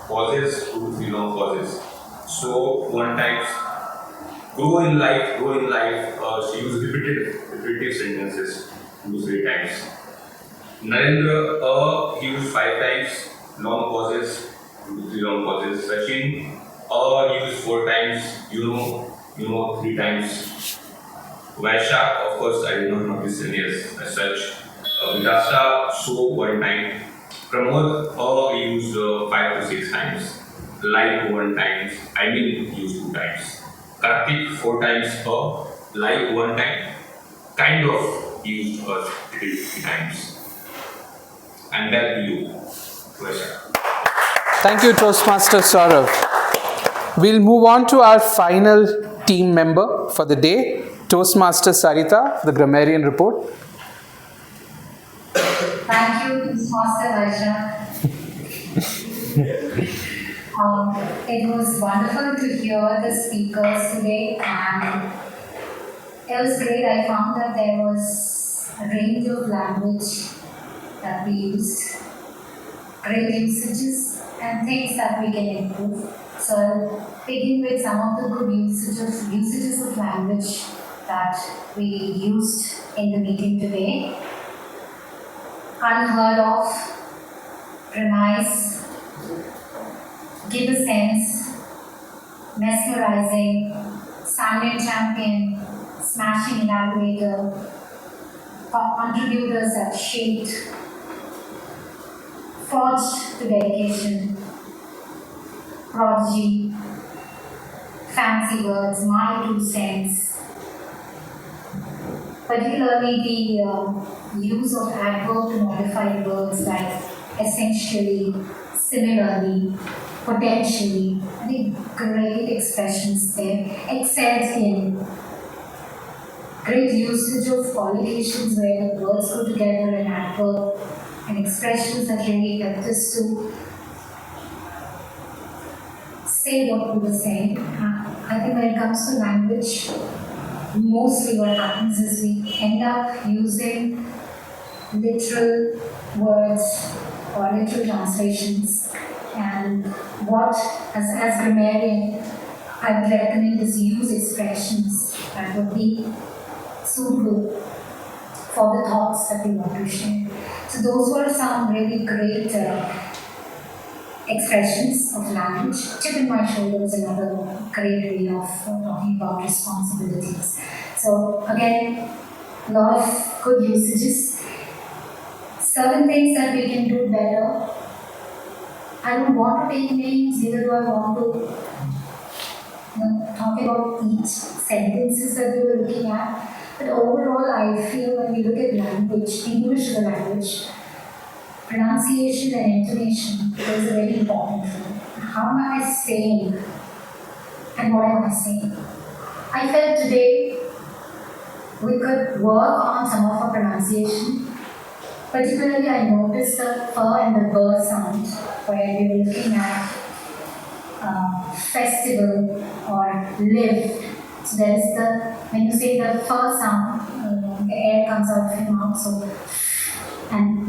Pauses 2 to 3 long pauses. So 1 times. Grow in life. She used repetitive sentences 2 to 3 times. Narendra he used 5 times. Long pauses. 2 to 3 long pauses. Sachin used 4 times, you know 3 times. Vaishak, of course, I did not notice any as such. Vidasta, so 1 time. Pramod used 5 to 6 times. Live 1 time, used 2 times. Karthik 4 times, live 1 time. Kind of used 3 times. And back to you, Vaishak. Thank you, Toastmaster Saurav. We'll move on to our final team member for the day, Toastmaster Sarita, the grammarian report. Thank you, Toastmaster Vaishak. It was wonderful to hear the speakers today, and it was great. I found that there was a range of language that we used, great usages and things that we can improve. So I'll begin with some of the good usages of language that we used in the meeting today. Unheard of, premise, give a sense, mesmerizing, silent champion, smashing evaluator, contributors that shaped, forged to dedication, prodigy, fancy words, my 2 cents. Particularly the use of adverb to modify words like essentially, similarly, potentially. I think great expressions there. Excelled in. great usage of collocations where the words go together, and adverb and expressions that really helped us to say what we were saying. I think when it comes to language, mostly what happens is we end up using literal words or literal translations, and what, as grammarian, I would recommend is use expressions that would be suitable for the thoughts that we want to share. So those were some really great expressions of language. Chip in my shoulder is another great way of talking about responsibilities. So again, a lot of good usages. Certain things that we can do better. I don't want to take names, neither do I want to talk about each sentences that we were looking at. But overall, I feel when we look at language, English is a language, pronunciation and intonation plays a very important role. How am I saying and what am I saying? I felt today we could work on some of our pronunciation. Particularly, I noticed the fur and the burr sound where we were looking at festival or live. So there is when you say the fur sound, the air comes out of your mouth. So, and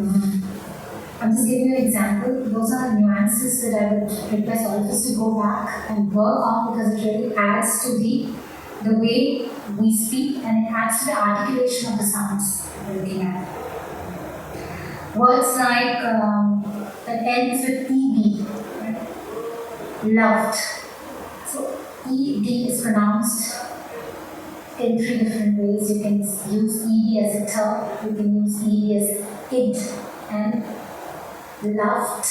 I'm just giving you an example. Those are nuances that I would request all of us to go back and work on, because it really adds to the way we speak, and it adds to the articulation of the sounds we're looking at. Words like that ends with ed, right? Loved. So ed is pronounced in 3 different ways. You can use ed as a term, you can use ed as id, and loved,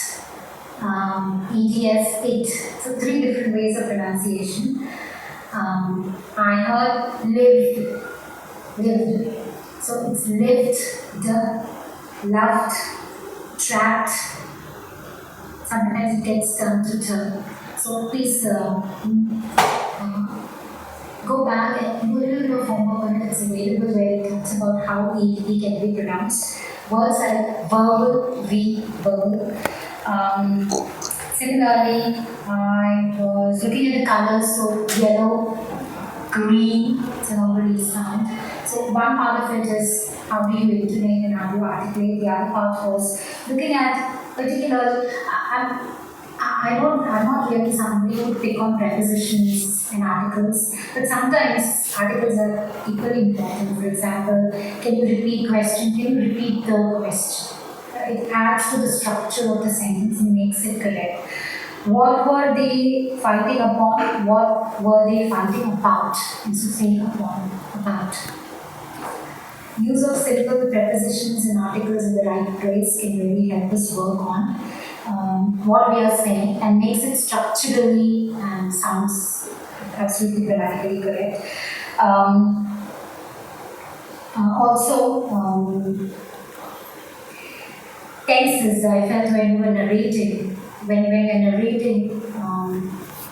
ed as it. So 3 different ways of pronunciation. I heard lived. So it's lived, loved, trapped. Sometimes it gets turned to turn. So please go back and do a little bit of homework on it. It's available where it talks about how ED can be pronounced. Words like verbal, verbal. Similarly, I was looking at the colors, so yellow, green, it's an already sound. So one part of it is how do you intonate and how do you articulate. The other part was looking at particular, I'm not really somebody who would pick on prepositions and articles, but sometimes articles are equally important. For example, can you repeat question? Can you repeat the question? It adds to the structure of the sentence and makes it correct. What were they fighting upon? What were they fighting about? And so saying upon, about. Use of simple prepositions and articles in the right place can really help us work on what we are saying and makes it structurally and sounds absolutely grammatically correct. Tenses, I felt when we were narrating, when we're narrating,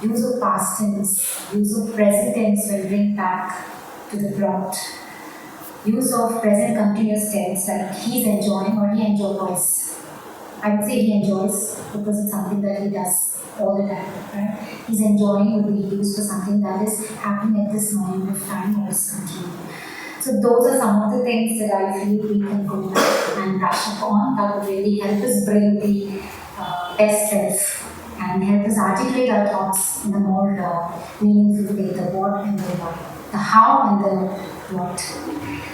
use of past tense, use of present tense will bring back to the plot. Use of present continuous tense, like he's enjoying or he enjoys. I would say he enjoys because it's something that he does all the time. Right? He's enjoying would be used for something that is happening at this moment of time or is continuing. So those are some of the things that I feel we can go and brush up on that would really help us bring the best self and help us articulate our thoughts in a more meaningful way, the what and the why, the how and the what.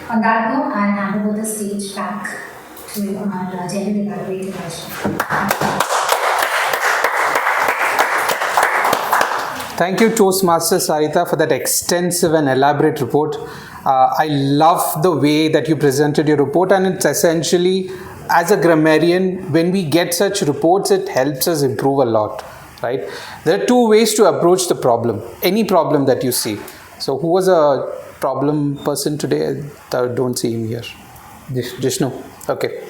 On that note, I'll hand over the stage back to our general evaluator. Thank you, Toastmaster Sarita, for that extensive and elaborate report. I love the way that you presented your report, and it's essentially, as a grammarian, when we get such reports, it helps us improve a lot, right? There are 2 ways to approach the problem, any problem that you see. So who was a problem person today? I don't see him here. Jishnu. Okay.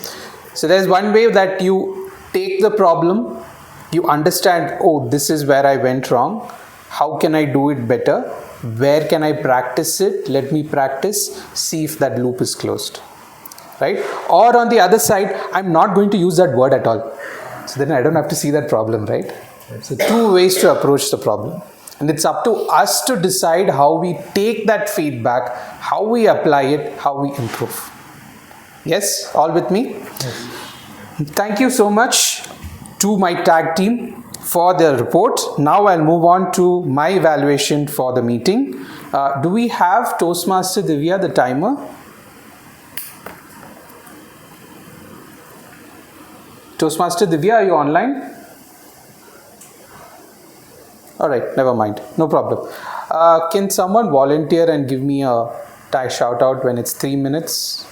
So there's one way that you take the problem, you understand, oh, this is where I went wrong. How can I do it better? where can I practice it? Let me practice, see if that loop is closed. Right? Or on the other side, I'm not going to use that word at all. So then I don't have to see that problem, right? So two ways to approach the problem. And it's up to us to decide how we take that feedback, how we apply it, how we improve. Yes? All with me? Yes. Thank you so much to my tag team for their report. Now I'll move on to my evaluation for the meeting. Do we have Toastmaster Divya, the timer? Toastmaster Divya, are you online? Alright, never mind. No problem. Can someone volunteer and give me a shout out when it's 3 minutes?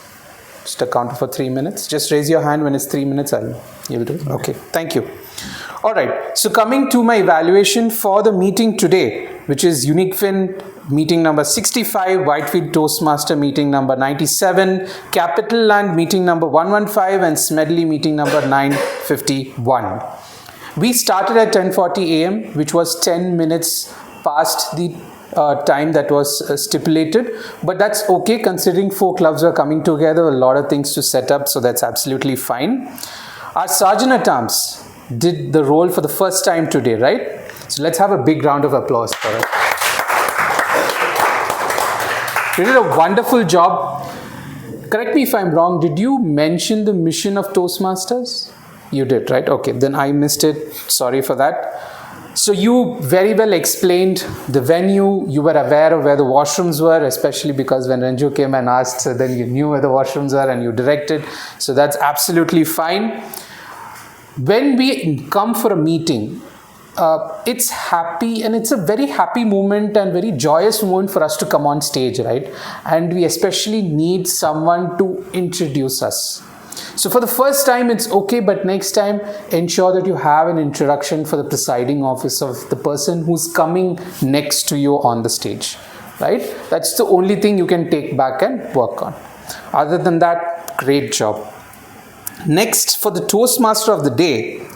Just a counter for 3 minutes. Just raise your hand when it's 3 minutes. You'll do it. Okay, thank you. Alright, so coming to my evaluation for the meeting today, which is Uniqfin meeting number 65, Whitefield Toastmaster meeting number 97, Capitaland meeting number 115, and Smedley meeting number 951. We started at 10:40 a.m., which was 10 minutes past the time that was stipulated, but that's okay considering 4 clubs were coming together, a lot of things to set up, so that's absolutely fine. Our Sergeant at Arms did the role for the first time today, right? So let's have a big round of applause for it. You did a wonderful job. Correct me if I'm wrong, did you mention the mission of Toastmasters? You did, right? Okay, then I missed it. Sorry for that. So you very well explained the venue. You were aware of where the washrooms were, especially because when Ranju came and asked, so then you knew where the washrooms are and you directed. So that's absolutely fine. When we come for a meeting, it's happy and it's a very happy moment and very joyous moment for us to come on stage, right? And we especially need someone to introduce us. So for the first time it's okay, but next time ensure that you have an introduction for the presiding officer of the person who's coming next to you on the stage, right? That's the only thing you can take back and work on. Other than that, great job. Next, for the Toastmaster of the day,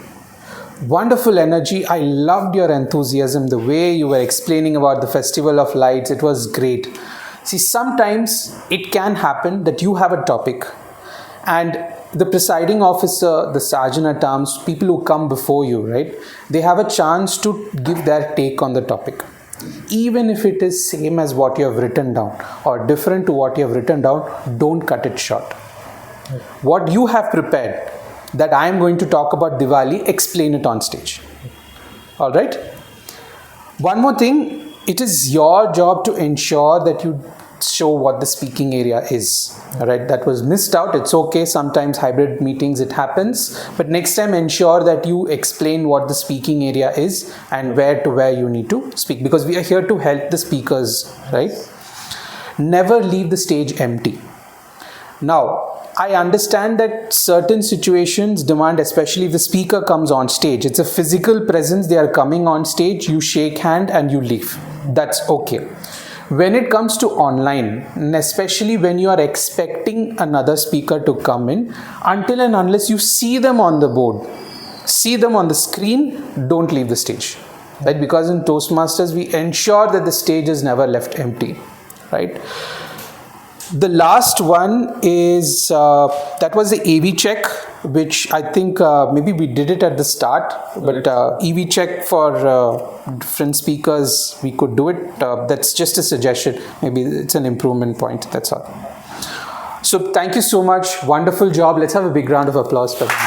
wonderful energy. I loved your enthusiasm, the way you were explaining about the Festival of Lights. It was great. See, sometimes it can happen that you have a topic and the presiding officer, the Sergeant at Arms, people who come before you, right? They have a chance to give their take on the topic. Even if it is same as what you have written down or different to what you have written down, don't cut it short. What you have prepared, that I am going to talk about Diwali, explain it on stage. All right? One more thing, it is your job to ensure that you show what the speaking area is. All right? That was missed out. It's okay. Sometimes hybrid meetings, it happens. But next time, ensure that you explain what the speaking area is and where to where you need to speak. Because we are here to help the speakers, right? Never leave the stage empty. Now, I understand that certain situations demand, especially if the speaker comes on stage, it's a physical presence, they are coming on stage, you shake hand and you leave. That's okay. When it comes to online, and especially when you are expecting another speaker to come in, until and unless you see them on the board, see them on the screen, don't leave the stage. Right? Because in Toastmasters, we ensure that the stage is never left empty. Right? The last one is, that was the AV check, which I think maybe we did it at the start, but EV check for different speakers, we could do it. That's just a suggestion. Maybe it's an improvement point, that's all. So thank you so much. Wonderful job. Let's have a big round of applause for them.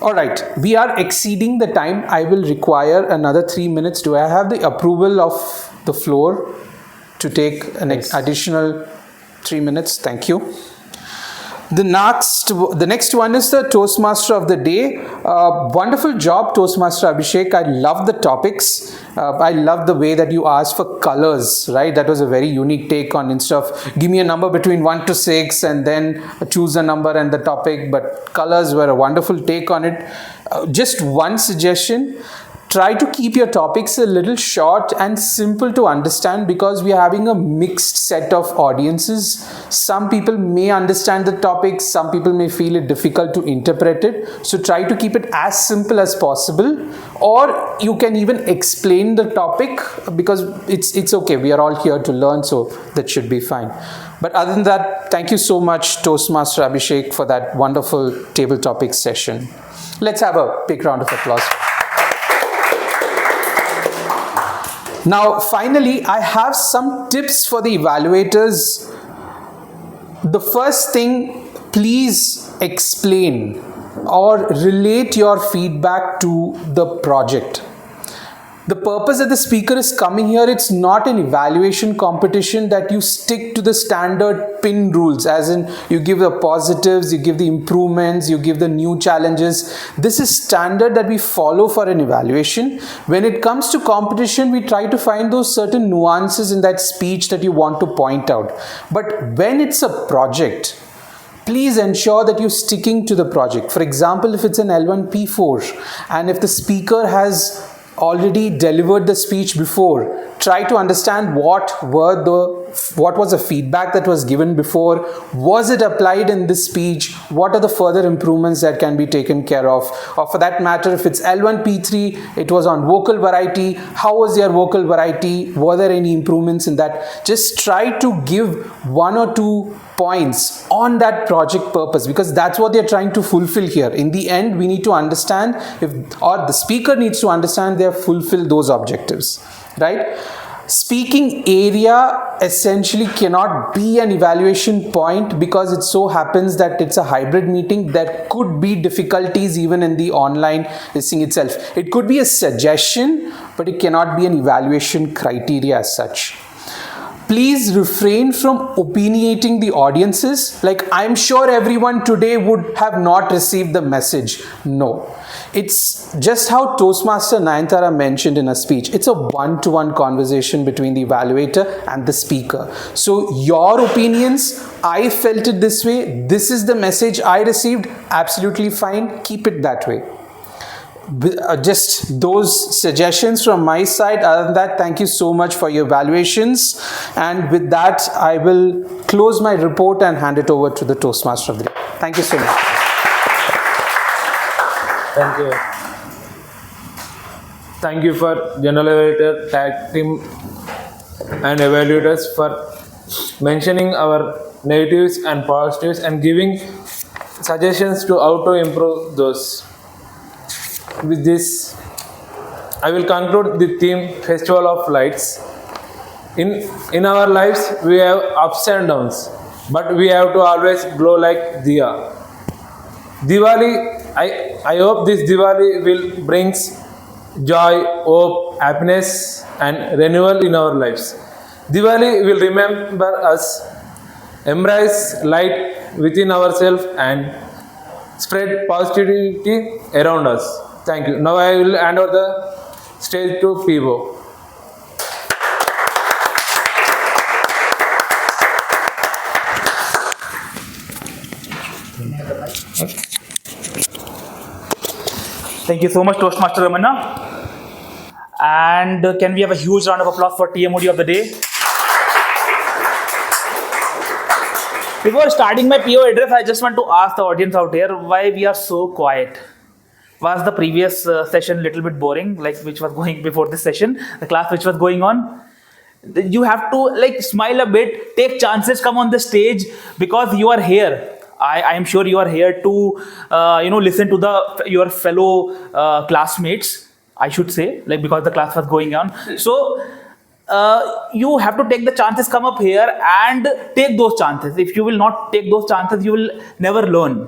All right, we are exceeding the time. I will require another 3 minutes. Do I have the approval of the floor to take an additional 3 minutes? Thank you. The next one is the Toastmaster of the day. Wonderful job, Toastmaster Abhishek. I love the topics. I love the way that you asked for colors, right? That was a very unique take on, instead of give me a number between 1 to 6 and then choose a number and the topic, but colors were a wonderful take on it. Just one suggestion. try to keep your topics a little short and simple to understand, because we are having a mixed set of audiences. Some people may understand the topic, some people may feel it difficult to interpret it. So try to keep it as simple as possible, or you can even explain the topic, because it's okay. We are all here to learn, so that should be fine. But other than that, thank you so much, Toastmaster Abhishek, for that wonderful table topic session. Let's have a big round of applause. Now, finally, I have some tips for the evaluators. The first thing, please explain or relate your feedback to the project. The purpose that the speaker is coming here, it's not an evaluation competition that you stick to the standard pin rules, as in you give the positives, you give the improvements, you give the new challenges. This is standard that we follow for an evaluation. When it comes to competition, we try to find those certain nuances in that speech that you want to point out. But when it's a project, please ensure that you're sticking to the project. For example, if it's an L1 P4 and if the speaker has already delivered the speech before, try to understand what was the feedback that was given before. Was it applied in this speech? What are the further improvements that can be taken care of? Or for that matter, if it's L1 P3, it was on vocal variety. How was your vocal variety? Were there any improvements in that? Just try to give 1 or 2 points on that project purpose, because that's what they're trying to fulfill here. In the end, we need to understand or the speaker needs to understand they have fulfilled those objectives, right? Speaking area essentially cannot be an evaluation point, because it so happens that it's a hybrid meeting. There could be difficulties even in the online listing itself. It could be a suggestion, but it cannot be an evaluation criteria as such. Please refrain from opinionating the audiences. Like, I'm sure everyone today would have not received the message. No. It's just how Toastmaster Nayantara mentioned in her speech. It's a one-to-one conversation between the evaluator and the speaker. So your opinions, I felt it this way, this is the message I received, absolutely fine. Keep it that way. Just those suggestions from my side. Other than that, thank you so much for your evaluations, and with that I will close my report and hand it over to the Toastmaster of the day. Thank you so much. Thank you for General Evaluator, Tag Team and Evaluators for mentioning our negatives and positives and giving suggestions to how to improve those. With this, I will conclude the theme Festival of Lights. In our lives, we have ups and downs, but we have to always glow like Diya. Diwali, I hope this Diwali will brings joy, hope, happiness and renewal in our lives. Diwali will remember us, embrace light within ourselves and spread positivity around us. Thank you. Now I will hand over the stage to Pivo. Thank you so much, Toastmaster Ramana. And can we have a huge round of applause for TMOD of the day? Before starting my PO address, I just want to ask the audience out here why we are so quiet. Was the previous session a little bit boring, like which was going before this session, the class which was going on? You have to like smile a bit, take chances, come on the stage, because you are here. I am sure you are here to listen to your fellow classmates, I should say, like because the class was going on. So you have to take the chances, come up here and take those chances. If you will not take those chances, you will never learn.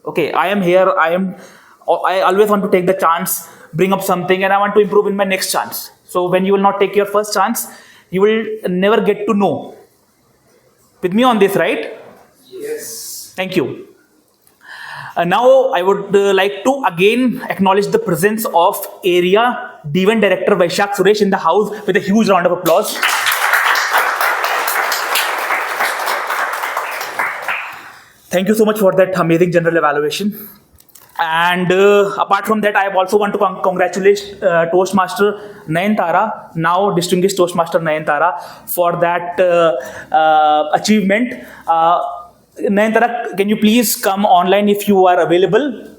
Okay, I am here, I always want to take the chance, bring up something, and I want to improve in my next chance. So when you will not take your first chance, you will never get to know. With me on this, right? Yes. Thank you. Now I would like to again acknowledge the presence of Area Divan Director Vaishak Suresh in the house with a huge round of applause. Thank you so much for that amazing general evaluation. And apart from that, I also want to congratulate Toastmaster Nayantara, now distinguished Toastmaster Nayantara, for that achievement. Nayantara, can you please come online if you are available?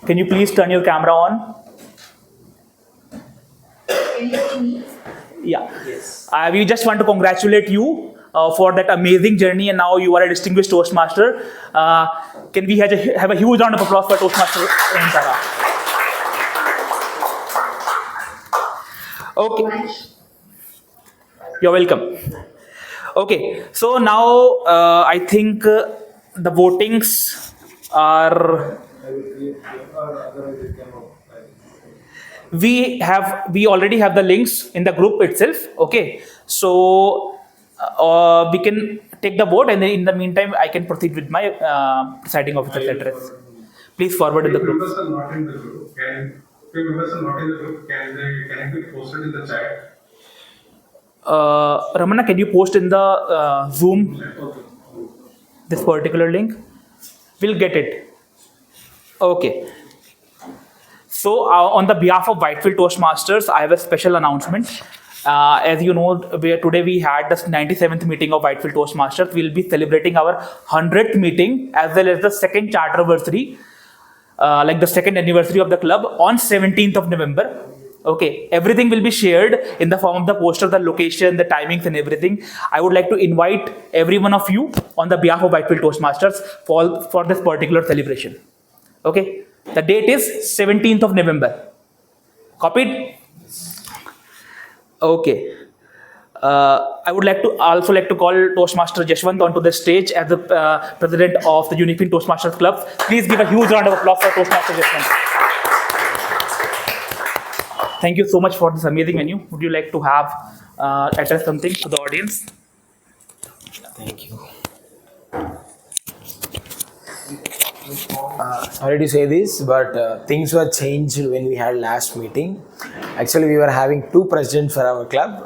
Can you please turn your camera on? Yeah. Yes. We just want to congratulate you for that amazing journey, and now you are a distinguished Toastmaster. Can we have a huge round of applause for Toastmaster Nayantara? Okay. You're welcome. Okay. So now I think the votings are. We already have the links in the group itself. Okay, so we can take the vote, and then in the meantime I can proceed with my presiding officer's address. Please forward in the group. Members are not in the group. Can it be posted in the chat? Ramana, can you post in the Zoom this particular link? We'll get it. Okay. So, on the behalf of Whitefield Toastmasters, I have a special announcement. As you know, today we had the 97th meeting of Whitefield Toastmasters. We'll be celebrating our 100th meeting as well as the second charter anniversary, like the second anniversary of the club on 17th of November. Okay, everything will be shared in the form of the poster, the location, the timings and everything. I would like to invite every one of you on the behalf of Whitefield Toastmasters for this particular celebration. Okay. The date is 17th of November. Copied? Okay. I would also like to call Toastmaster Jashwant onto the stage as the president of the Uniqfin Toastmasters Club. Please give a huge round of applause for Toastmaster Jashwant. Thank you so much for this amazing menu. Would you like to have address something to the audience? Thank you. Sorry to say this, but things were changed when we had last meeting. Actually, we were having two presidents for our club.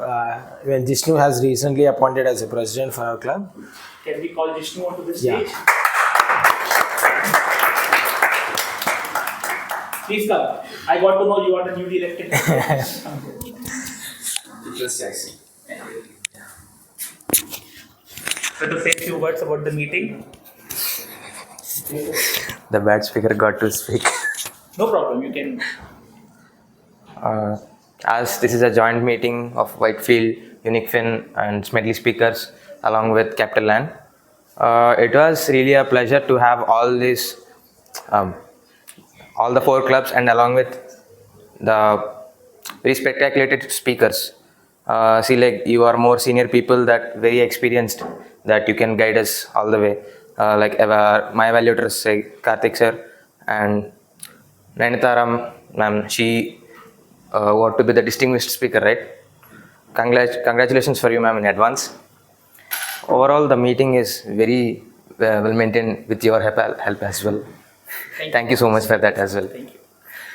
When Jishnu has recently appointed as a president for our club. Can we call Jishnu onto the stage? Yeah. Please come. I got to know you are the newly elected. Jackson. So to say a few words about the meeting. The bad speaker got to speak. No problem, you can. As this is a joint meeting of Whitefield, Uniqfin and Smedley speakers along with Capitaland, it was really a pleasure to have all these, all the four clubs and along with the very spectacular speakers. See, like you are more senior people that very experienced that you can guide us all the way. Like my evaluators say Karthik sir and Nayantara ma'am, she got to be the distinguished speaker, right? Congratulations for you ma'am in advance. Overall the meeting is very well maintained with your help as well. Thank you so much for that as well. Thank you.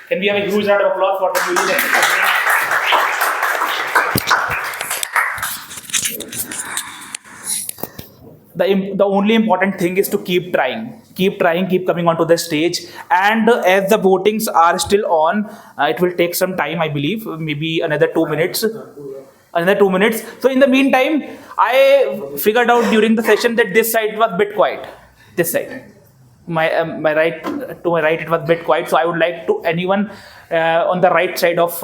Can we have a huge round of applause for the newly elected president? The only important thing is to keep trying, keep coming onto the stage. And as the votings are still on, it will take some time, I believe, maybe another 2 minutes. So in the meantime, I figured out during the session that this side was a bit quiet. This side. My right it was a bit quiet. So I would like to anyone on the right side of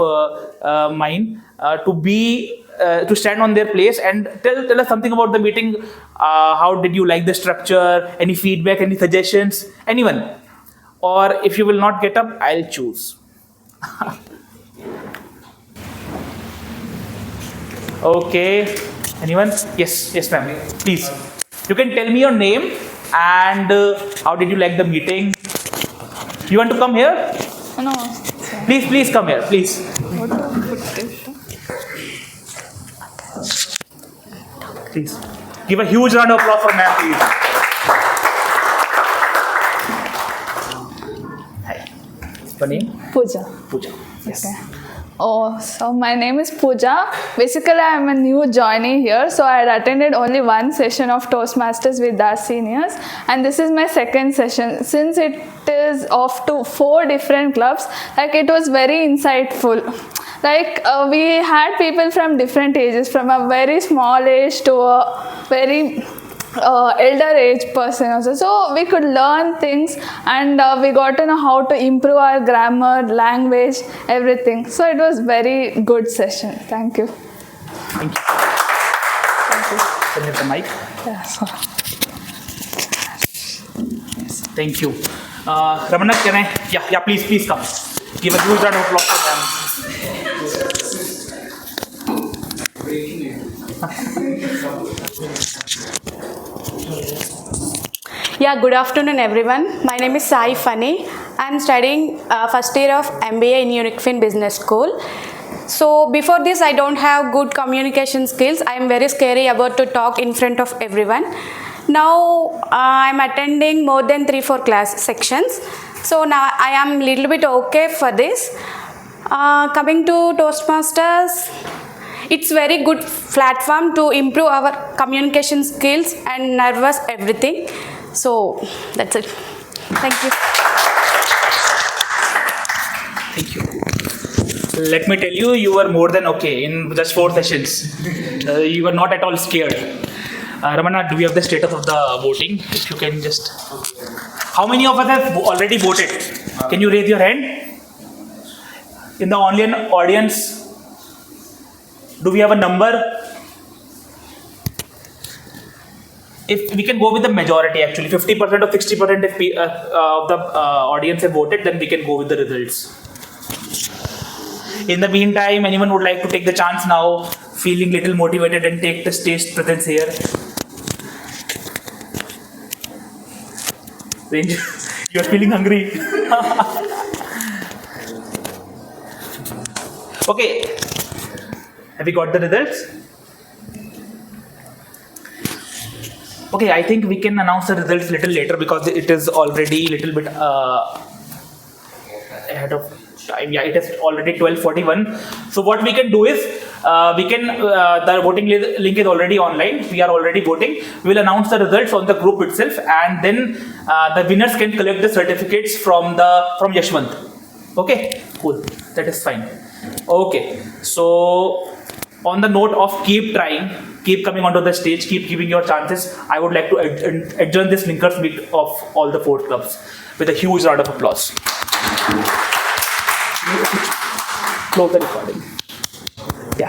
mine to stand on their place and tell us something about the meeting. How did you like the structure? Any feedback? Any suggestions? Anyone? Or if you will not get up, I'll choose. Okay. Anyone? Yes, ma'am. Please. You can tell me your name and how did you like the meeting? You want to come here? No. Please come here, please. Please. Give a huge round of applause for ma'am, please. Hi. What's your name? Pooja. Pooja. Yes. Okay. Oh, so my name is Pooja. Basically, I am a new joinee here, so I had attended only one session of Toastmasters with our seniors, and this is my second session. Since it is off to 4 different clubs, like it was very insightful. Like we had people from different ages, from a very small age to a very elder age person also. So we could learn things, and we got to know how to improve our grammar, language, everything. So it was very good session. Thank you. Thank you. Thank you. Can you have the mic? Yeah, sorry. Thank you. Ramana, can I? Yeah, please come. Give a huge round of applause for them. Yeah, good afternoon everyone. My name is Sai Fani. I am studying first year of MBA in Uniqfin Business School. So before this I don't have good communication skills. I am very scary about to talk in front of everyone. Now I am attending more than 3-4 class sections. So now I am little bit okay for this. Coming to Toastmasters, it's very good platform to improve our communication skills and nervous everything. So that's it. Thank you. Thank you. Let me tell you, you were more than okay in just 4 sessions. You were not at all scared. Ramana, do we have the status of the voting? If you can just... How many of us have already voted? Can you raise your hand? In the online audience, do we have a number? If we can go with the majority, actually 50% or 60% of the audience have voted, then we can go with the results. In the meantime, anyone would like to take the chance now, feeling little motivated and take the stage presence here? Ranger, you are feeling hungry. Okay, have you got the results? Okay, I think we can announce the results little later because it is already little bit ahead of time. Yeah, it is already 12:41. So what we can do is the voting link is already online. We are already voting. We will announce the results on the group itself, and then the winners can collect the certificates from Yashwant. Okay, cool. That is fine. Okay, so on the note of keep trying, keep coming onto the stage, keep giving your chances, I would like to adjourn this linkers meet of all the 4 clubs with a huge round of applause. Close the recording.